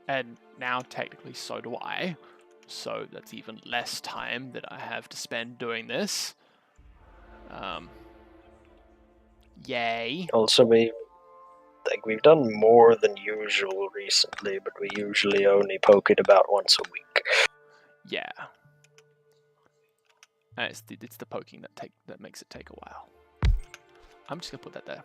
and now technically so do I. So that's even less time that I have to spend doing this. Yay. Also, we've done more than usual recently, but we usually only poke it about once a week. Yeah. And it's the poking that makes it take a while. I'm just gonna put that there.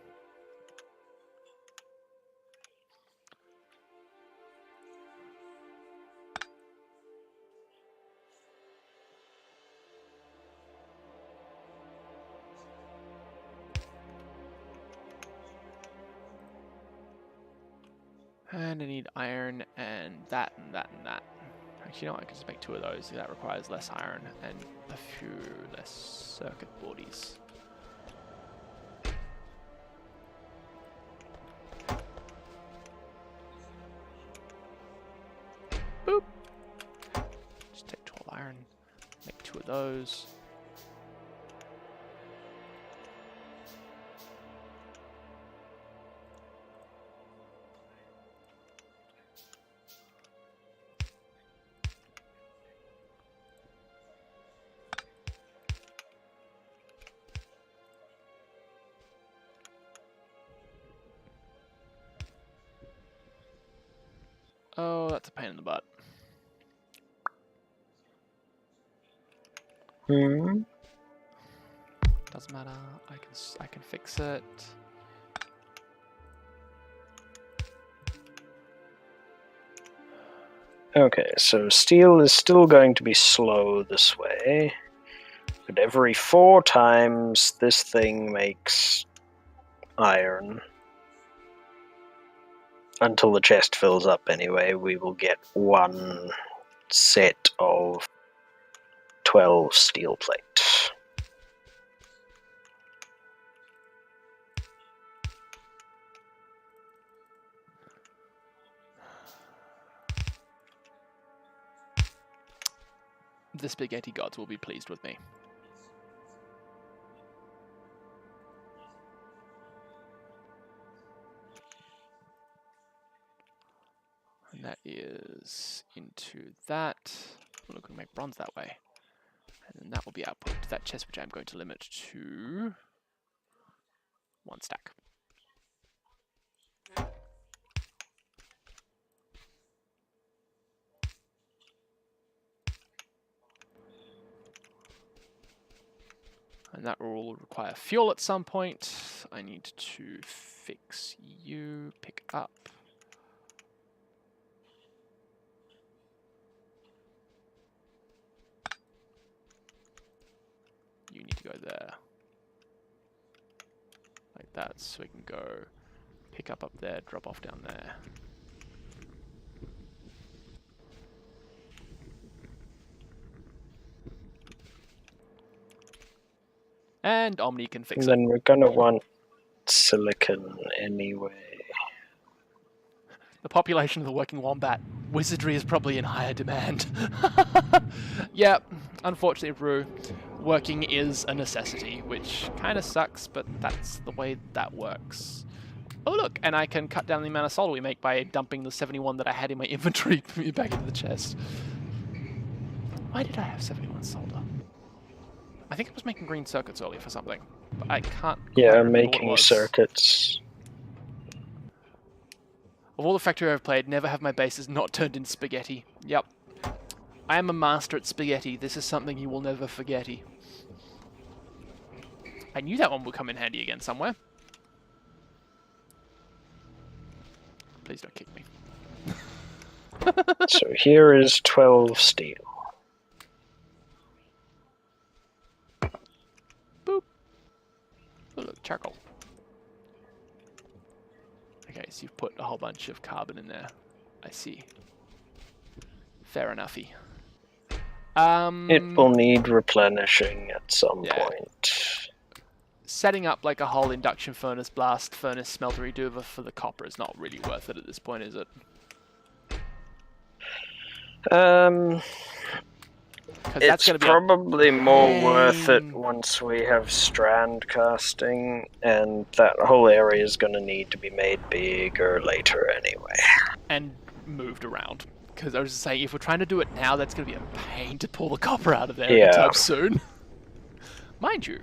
And I need iron and that and that and that. Actually, you know what? I can just make 2 of those. That requires less iron and a few less circuit boardies. Boop. Just take 12 iron, make 2 of those. Oh, that's a pain in the butt. Hmm. Doesn't matter. I can fix it. Okay, so steel is still going to be slow this way. But every 4 times this thing makes iron. Until the chest fills up anyway, we will get 1 set of 12 steel plate. The spaghetti gods will be pleased with me. And that is into that. We're looking to make bronze that way. And then that will be output to that chest, which I'm going to limit to 1 stack. And that will require fuel at some point. I need to fix you, pick up. You need to go there. Like that, so we can go pick up there, drop off down there. And Omni can fix And it. then we're gonna want silicon anyway. The population of the working wombat, wizardry is probably in higher demand. Yeah, unfortunately, Rue, working is a necessity, which kind of sucks, but that's the way that works. Oh look, and I can cut down the amount of solder we make by dumping the 71 that I had in my inventory back into the chest. Why did I have 71 solder? I think I was making green circuits earlier for something, but I can't quite Yeah, remember what it making was. circuits. Of all the Factorio I've played, never have my bases not turned into spaghetti. Yep. I am a master at spaghetti. This is something you will never forgetty. I knew that one would come in handy again somewhere. Please don't kick me. So here is 12 steel. Boop. Oh look, charcoal. Okay, so you've put a whole bunch of carbon in there. I see. Fair enoughy. It will need replenishing at some point. Setting up like a whole induction furnace, blast furnace, smeltery duva for the copper is not really worth it at this point, is it? It's probably more worth it once we have strand casting, and that whole area is going to need to be made bigger later anyway. And moved around. Because I was just saying, if we're trying to do it now, that's going to be a pain to pull the copper out of there anytime soon. Mind you,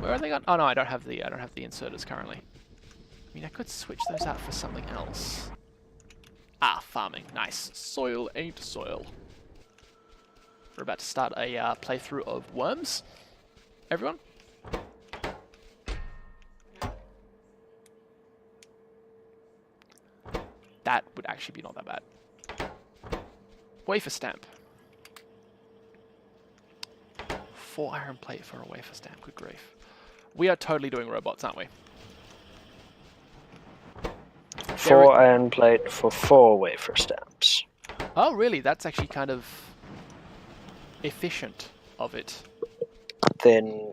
where are they gone? Oh no, I don't have the inserters currently. I mean, I could switch those out for something else. Ah, farming, nice. Soil ain't soil. We're about to start a playthrough of worms. Everyone. That would actually be not that bad. Wafer stamp. 4 iron plate for a wafer stamp, good grief. We are totally doing robots, aren't we? 4 iron plate for 4 wafer stamps. Oh, really? That's actually kind of efficient of it. Then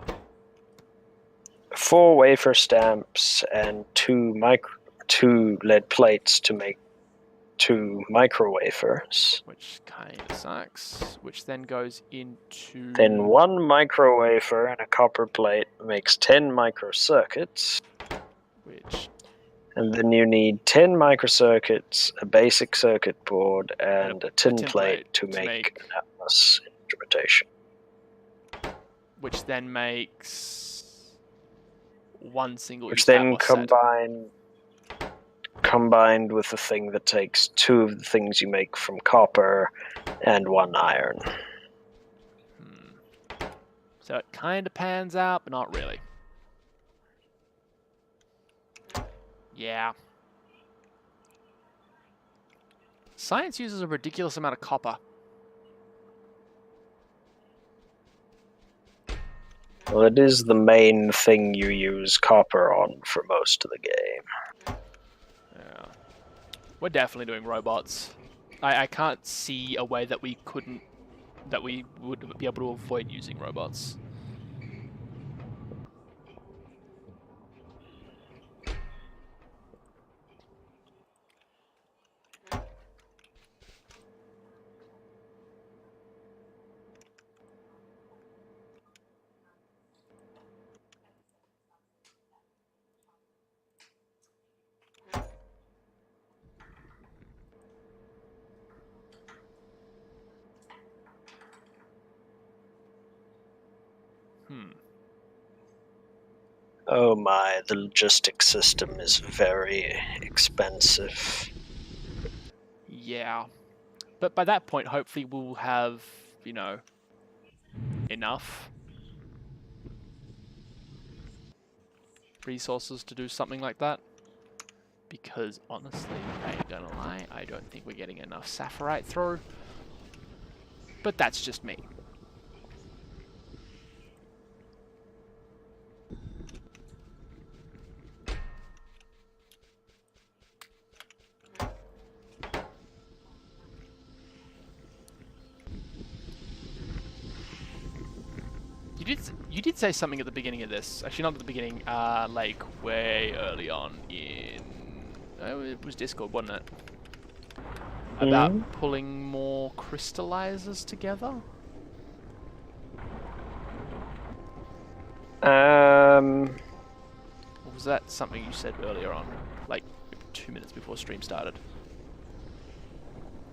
4 wafer stamps and 2 lead plates to make 2 micro wafers. Which kind of sucks. Which then goes into... Then 1 micro wafer and a copper plate makes 10 micro circuits. Which... And then you need 10 microcircuits, a basic circuit board, and a tin plate to make an Atlas instrumentation. Which then makes 1 single. Which then combine combined with a thing that takes 2 of the things you make from copper and 1 iron. So it kind of pans out, but not really. Yeah. Science uses a ridiculous amount of copper. Well, it is the main thing you use copper on for most of the game. Yeah. We're definitely doing robots. I can't see a way that we couldn't... that we would be able to avoid using robots. Oh my, the logistics system is very expensive. Yeah. But by that point, hopefully we'll have, you know, enough resources to do something like that. Because honestly, I ain't gonna lie, I don't think we're getting enough sapphirite through. But that's just me. You did say something at the beginning of this. Actually, not at the beginning. Like way early on in. Oh, it was Discord, wasn't it? About pulling more crystallizers together. Or was that something you said earlier on, like 2 minutes before stream started?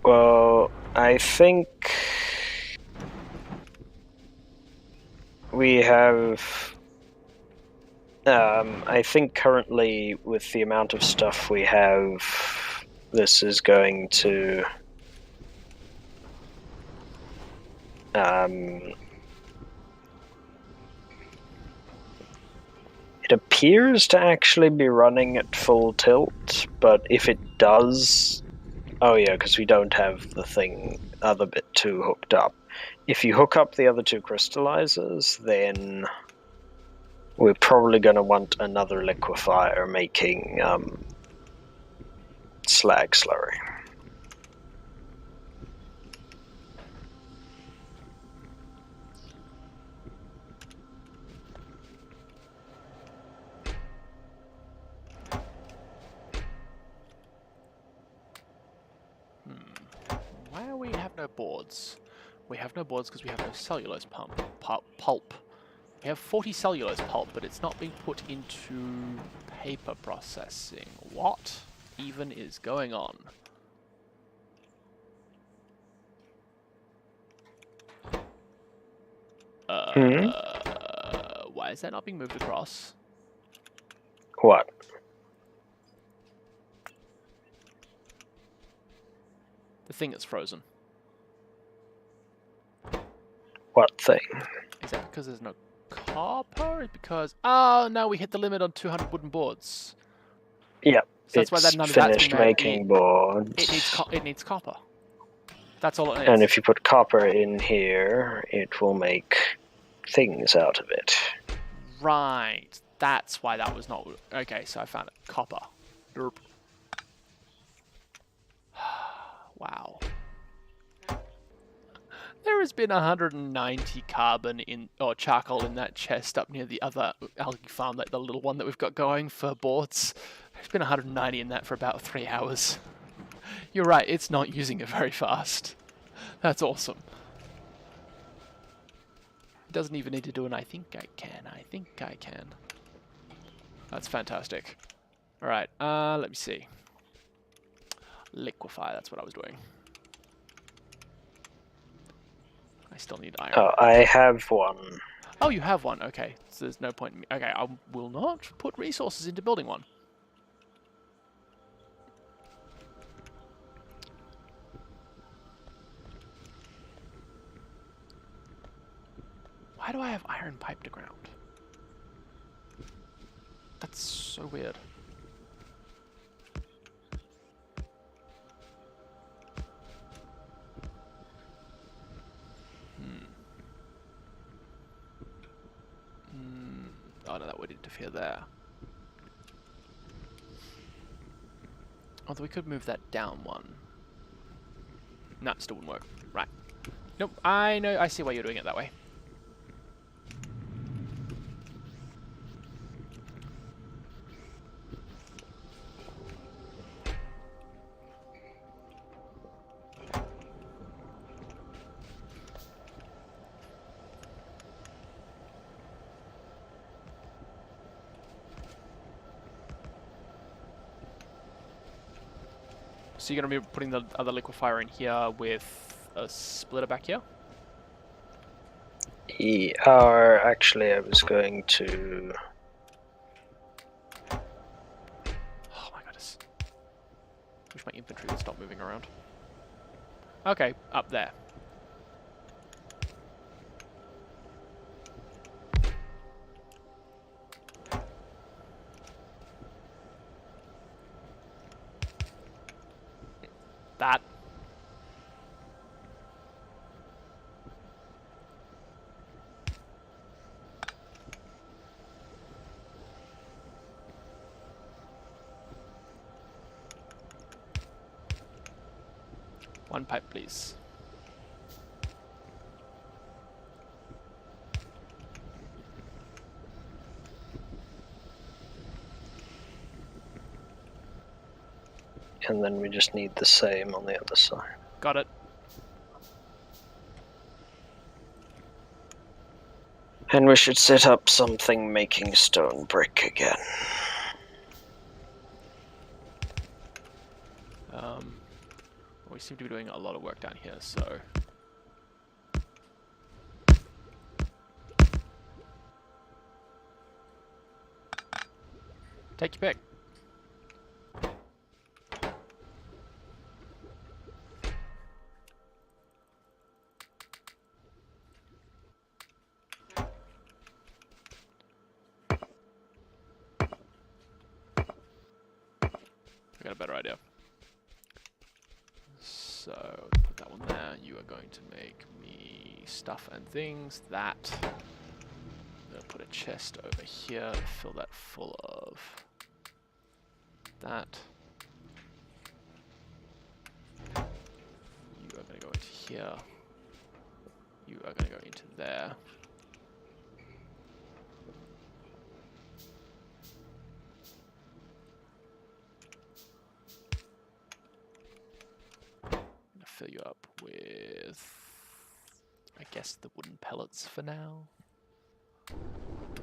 Well, I think we have... I think currently with the amount of stuff we have, this is going to... it appears to actually be running at full tilt, but if it does... Oh yeah, because we don't have the other bit 2 hooked up. If you hook up the other 2 crystallizers, then we're probably going to want another liquefier making slag slurry. Why do we have no boards? We have no boards because we have no cellulose pulp. We have 40 cellulose pulp, but it's not being put into paper processing. What even is going on? Why is that not being moved across? What? The thing that's frozen. What thing? Is that because there's no copper? Or is it because... Oh, no, we hit the limit on 200 wooden boards. Yep. So that's why that none of finished that's been making boards. It needs copper. That's all it needs. And if you put copper in here, it will make things out of it. Right. That's why that was not... Okay, so I found it. Copper. Derp. Wow. There has been 190 carbon or charcoal in that chest up near the other algae farm, like the little one that we've got going for boards. There's been 190 in that for about 3 hours. You're right, it's not using it very fast. That's awesome. It doesn't even need to do an I think I can. That's fantastic. Alright, let me see. Liquefy, that's what I was doing. I still need iron. Oh, I have one. Oh, you have one. Okay, so there's no point in me. Okay, I will not put resources into building one. Why do I have iron pipe to ground? That's so weird. Oh no, that would interfere there. Although we could move that down one. No, it still wouldn't work. Right. Nope, I know, I see why you're doing it that way. So you're going to be putting the other liquefier in here with a splitter back here? Actually, I was going to... Oh my goodness. Wish my infantry would stop moving around. Okay, up there. That. One pipe, please. And then we just need the same on the other side. Got it. And we should set up something making stone brick again. We seem to be doing a lot of work down here, so... Take your pick. I got a better idea. So, put that one there. You are going to make me stuff and things. That. I'm going to put a chest over here, fill that full of that. You are going to go into here. You are going to go into there. Fill you up with, I guess, the wooden pellets for now.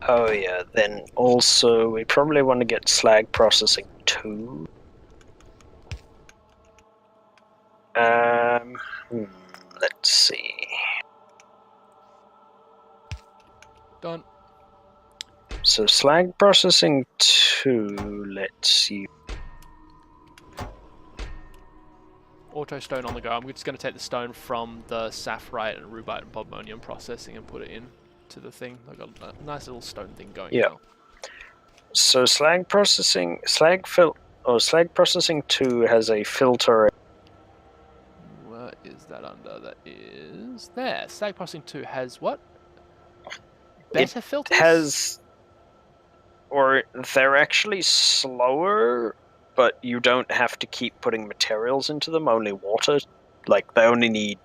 Oh yeah, then also we probably want to get slag processing too. Let's see. Done. So slag processing 2 lets you... Auto stone on the go. I'm just going to take the stone from the sapphirite and rubite and bodmonium processing and put it in to the thing. I've got a nice little stone thing going now. So slag processing 2 has a filter. Where is that under? That is there. Slag processing 2 has what? Better filters? Has, or they're actually slower, but you don't have to keep putting materials into them, only water. Like, they only need...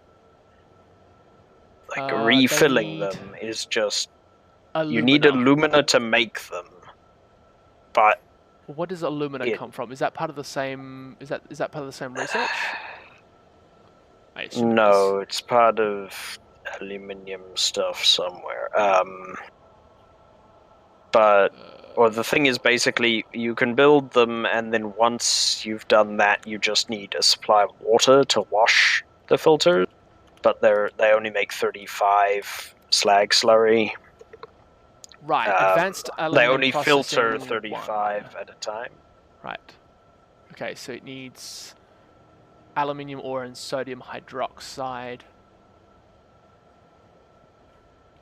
Like, refilling them is just... Alumina. You need alumina to make them. But... What does alumina come from? Is that part of the same... Is that part of the same research? No, it's part of aluminium stuff somewhere. Or the thing is, basically, you can build them, and then once you've done that, you just need a supply of water to wash the filters. But they only make 35 slag slurry. Right, advanced they aluminum only filter 35 1. at a time. Right. Okay, so it needs aluminium ore and sodium hydroxide.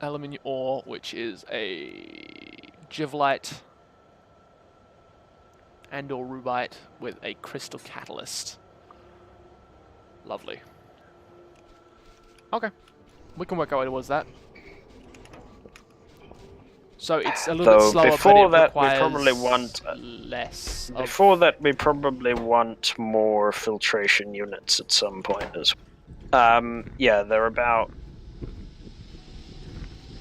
aluminium ore, which is a Givelite and or rubite with a crystal catalyst. Lovely. Okay, we can work our way towards that. So it's a little bit slower, before but it that, we requires probably want less. Before that, we probably want more filtration units at some point as well. Yeah, they're about,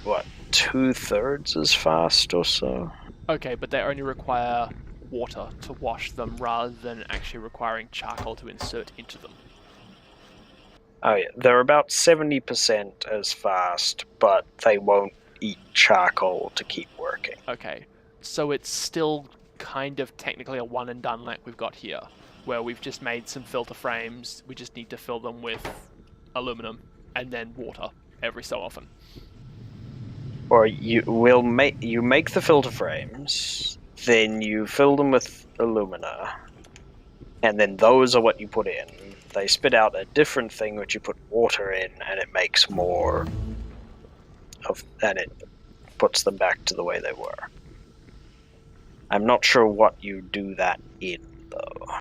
what, 2/3 as fast or so? Okay, but they only require water to wash them rather than actually requiring charcoal to insert into them. Oh yeah, they're about 70% as fast, but they won't eat charcoal to keep working. Okay, so it's still kind of technically a one and done like we've got here, where we've just made some filter frames, we just need to fill them with aluminum and then water every so often. Or you make the filter frames, then you fill them with alumina, and then those are what you put in. They spit out a different thing which you put water in, and it makes more and it puts them back to the way they were. I'm not sure what you do that in, though.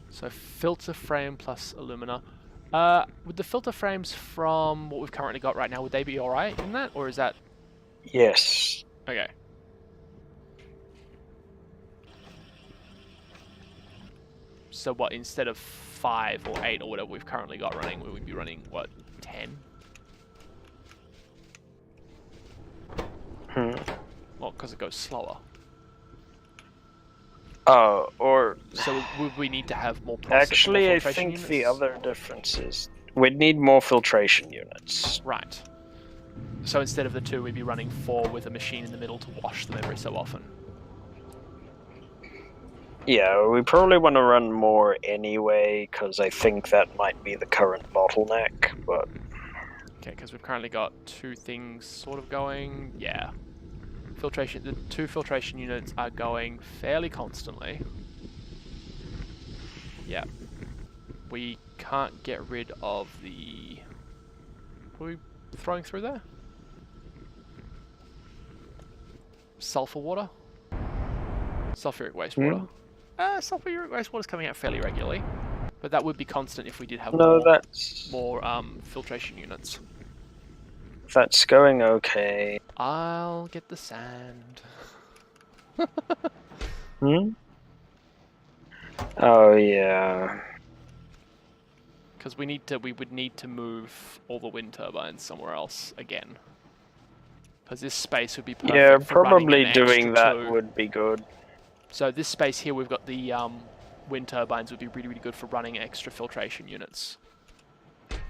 So filter frame plus alumina. Would the filter frames from what we've currently got right now, would they be alright in that, or is that... Yes. Okay. So what, instead of 5 or 8 or whatever we've currently got running, we would be running, what, 10? Well, because it goes slower. Oh, or... So would we need to have more process? Actually, more I filtration think units? the other difference is we'd need more filtration units. Right. So instead of the 2, we'd be running 4 with a machine in the middle to wash them every so often. Yeah, we probably want to run more anyway, because I think that might be the current bottleneck, but... Okay, because we've currently got 2 things sort of going. Yeah. Filtration. The 2 filtration units are going fairly constantly. Yeah. We can't get rid of the... What are we throwing through there? Sulfur water? Sulfuric wastewater. Sulfuric wastewater is coming out fairly regularly, but that would be constant if we did have more filtration units. That's going okay. I'll get the sand. Oh yeah. Because we would need to move all the wind turbines somewhere else again. Because this space would be perfect. Yeah, for running probably an doing that 2. would be good. So this space here, we've got the wind turbines would be really, really good for running extra filtration units.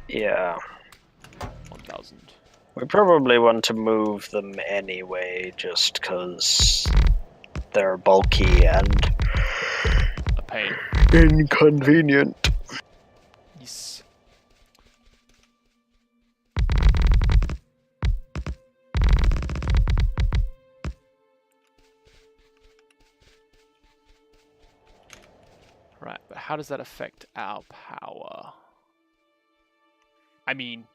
Yeah. 1,000. We probably want to move them anyway, just because they're bulky and... A pain. inconvenient. Yes. Right, but how does that affect our power? I mean,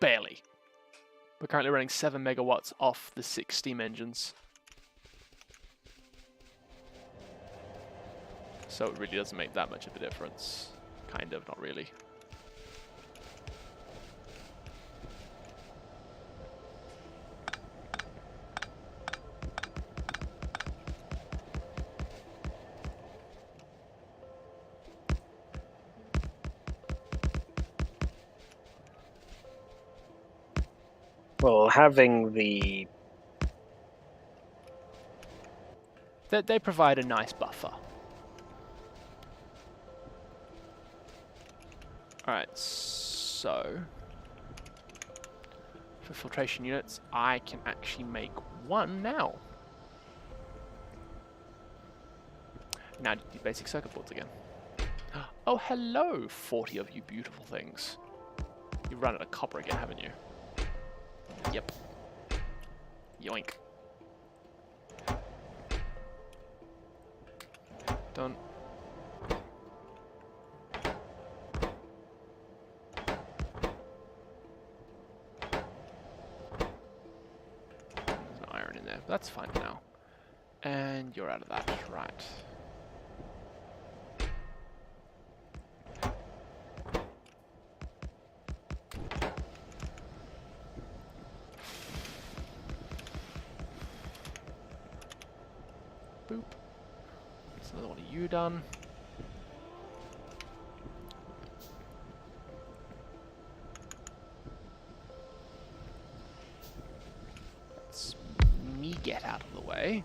barely. We're currently running 7 megawatts off the 6 steam engines. So it really doesn't make that much of a difference. Kind of, not really. Well, having the... They provide a nice buffer. Alright, so... for filtration units, I can actually make 1 now. Now do basic circuit boards again. Oh, hello, 40 of you beautiful things. You've run out of copper again, haven't you? Yep. Yoink. Done. That's fine now. And you're out of that, right. Boop. That's another one of you done. Let's me get out of the way.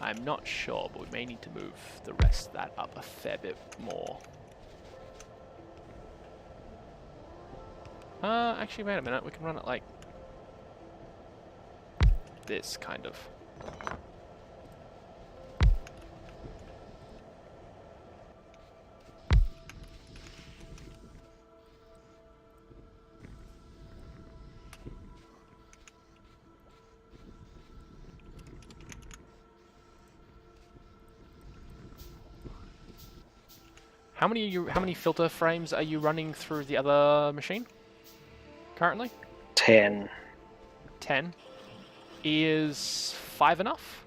I'm not sure, but we may need to move the rest of that up a fair bit more. Actually, wait a minute. We can run it like this, kind of. How many filter frames are you running through the other machine currently? 10. 10. Is 5 enough?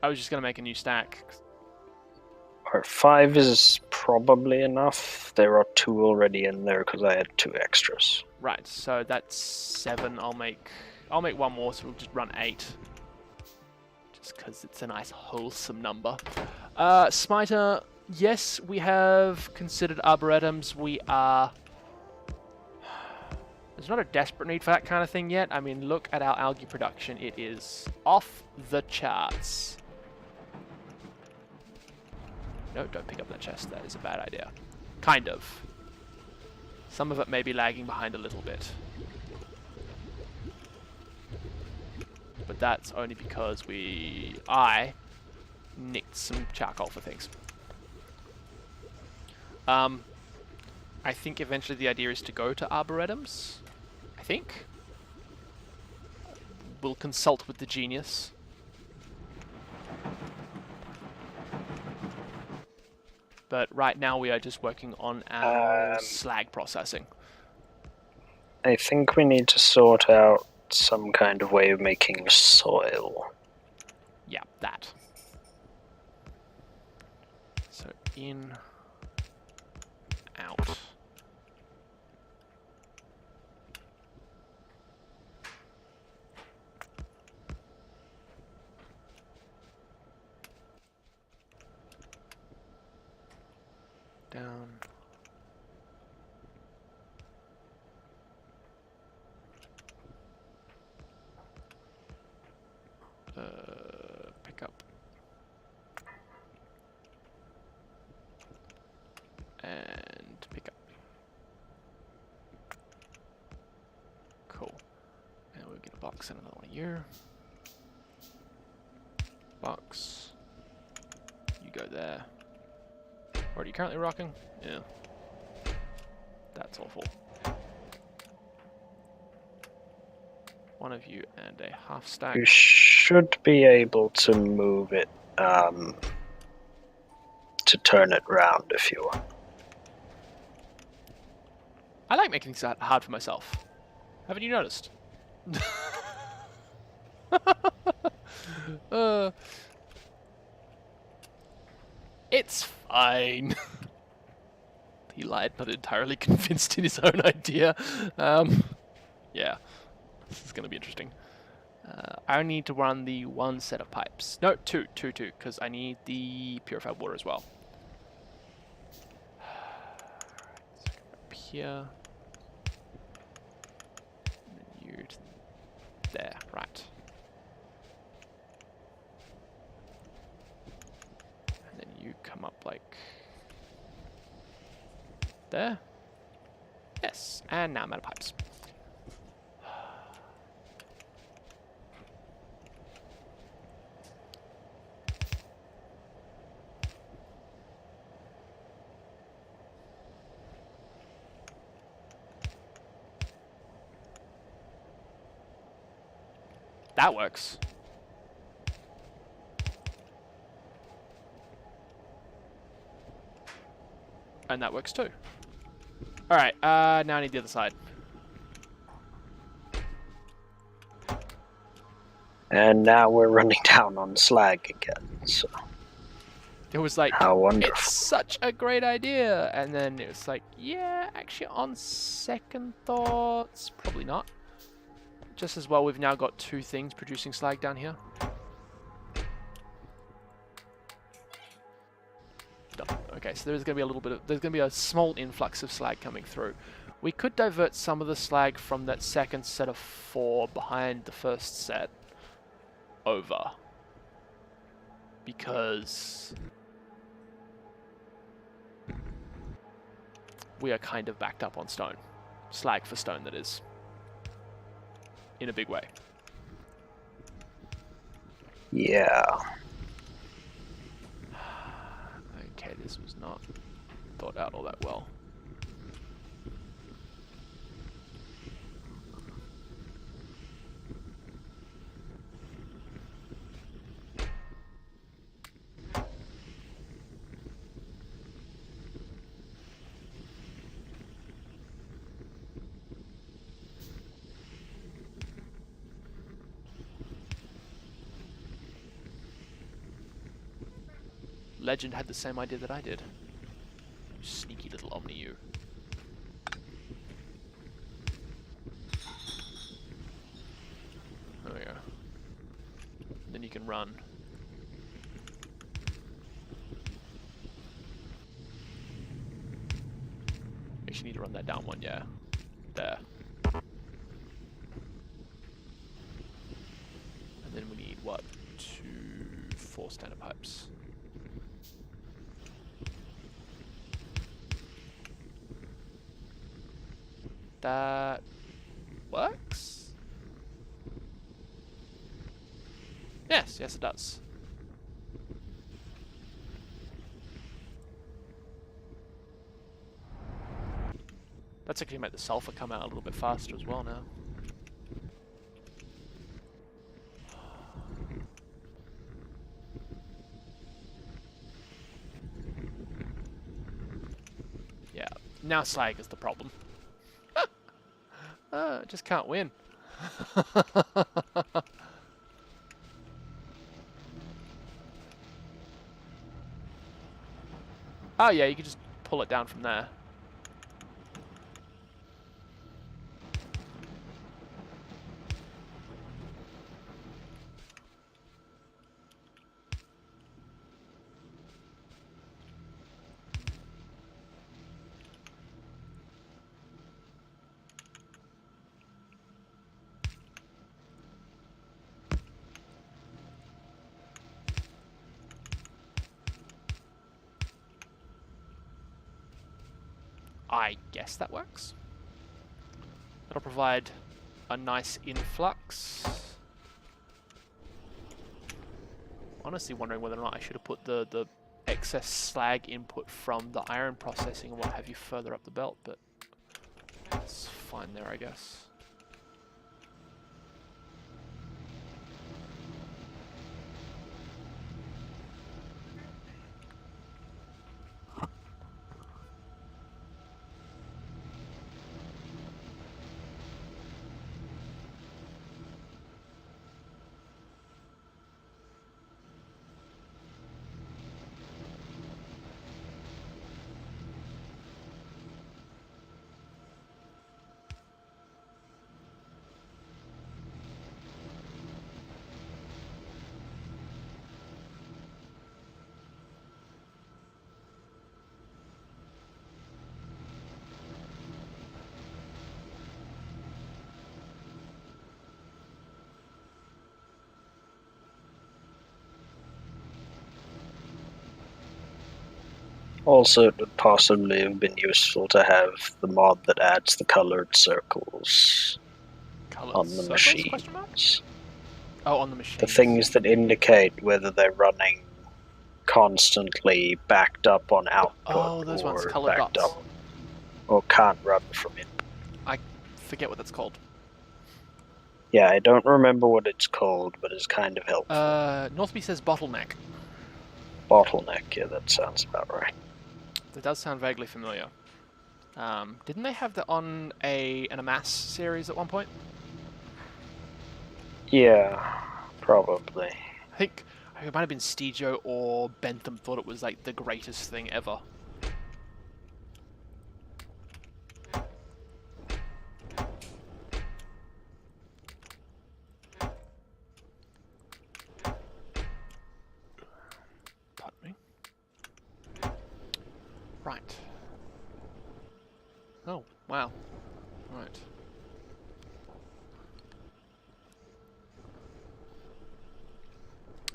I was just gonna make a new stack. Or 5 is probably enough. There are 2 already in there because I had 2 extras. Right, so that's 7. I'll make one more, so we'll just run 8. Just because it's a nice wholesome number. Smiter, yes, we have considered arboretums. We are... There's not a desperate need for that kind of thing yet. I mean, look at our algae production. It is off the charts. No, don't pick up that chest. That is a bad idea. Kind of. Some of it may be lagging behind a little bit. But that's only because I nicked some charcoal for things. I think eventually the idea is to go to arboretums. I think. We'll consult with the genius. But right now we are just working on our slag processing. I think we need to sort out some kind of way of making soil. Yeah, that. So in, out. Down. Pick up. And pick up. Cool. And we'll get a box and another one here. Box. You go there. What are you currently rocking? Yeah. That's awful. One of you and a half stack. You should be able to move it to turn it round if you want. I like making things hard for myself. Haven't you noticed? It's fine. He lied, not entirely convinced in his own idea. Yeah, this is going to be interesting. I need to run the 1 set of pipes. No, two, because I need the purified water as well. Up here. And then you to there, right. And then you come up like there. Yes, and now I'm out of pipes. That works. And that works too. Alright, now I need the other side. And now we're running down on slag again, so... It was like, how wonderful. It's such a great idea. And then it was like, yeah, actually on second thoughts, probably not. Just as well, we've now got 2 things producing slag down here. Done. Okay, so there's going to be a little bit of, there's going to be a small influx of slag coming through. We could divert some of the slag from that second set of 4 behind the first set over. Because we are kind of backed up on stone. Slag for stone, that is. In a big way. Yeah. Okay, this was not thought out all that well. Legend had the same idea that I did. Sneaky little Omni, you. There we go. Then you can run. Actually need to run that down one, yeah. There. And then we need, what? 4 standard pipes. That works? Yes, yes it does. That's actually made the sulfur come out a little bit faster as well now. Yeah, now slag is the problem. Just can't win. Oh yeah, you can just pull it down from there. I guess that works. That'll provide a nice influx. Honestly wondering whether or not I should have put the excess slag input from the iron processing and what have you further up the belt, but it's fine there, I guess. Also, it would possibly have been useful to have the mod that adds the colored circles on the machines. Oh, on the machines. The things that indicate whether they're running constantly backed up on output those ones, or colored backed dots. up or can't run from it. I forget what that's called. Yeah, I don't remember what it's called, but it's kind of helpful. Northby says bottleneck. Bottleneck, yeah, that sounds about right. That does sound vaguely familiar. Didn't they have that on an Amass series at one point? Yeah, probably. I think it might have been Stejo or Bentham thought it was like the greatest thing ever. Pardon me. Right. Oh, wow. Right.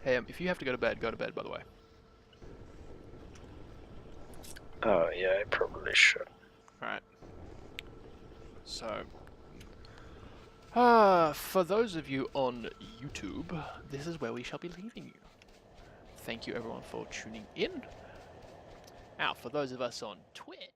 Hey, if you have to go to bed, by the way. Oh, yeah, I probably should. Alright. So, for those of you on YouTube, this is where we shall be leaving you. Thank you everyone for tuning in. Now, for those of us on Twitch,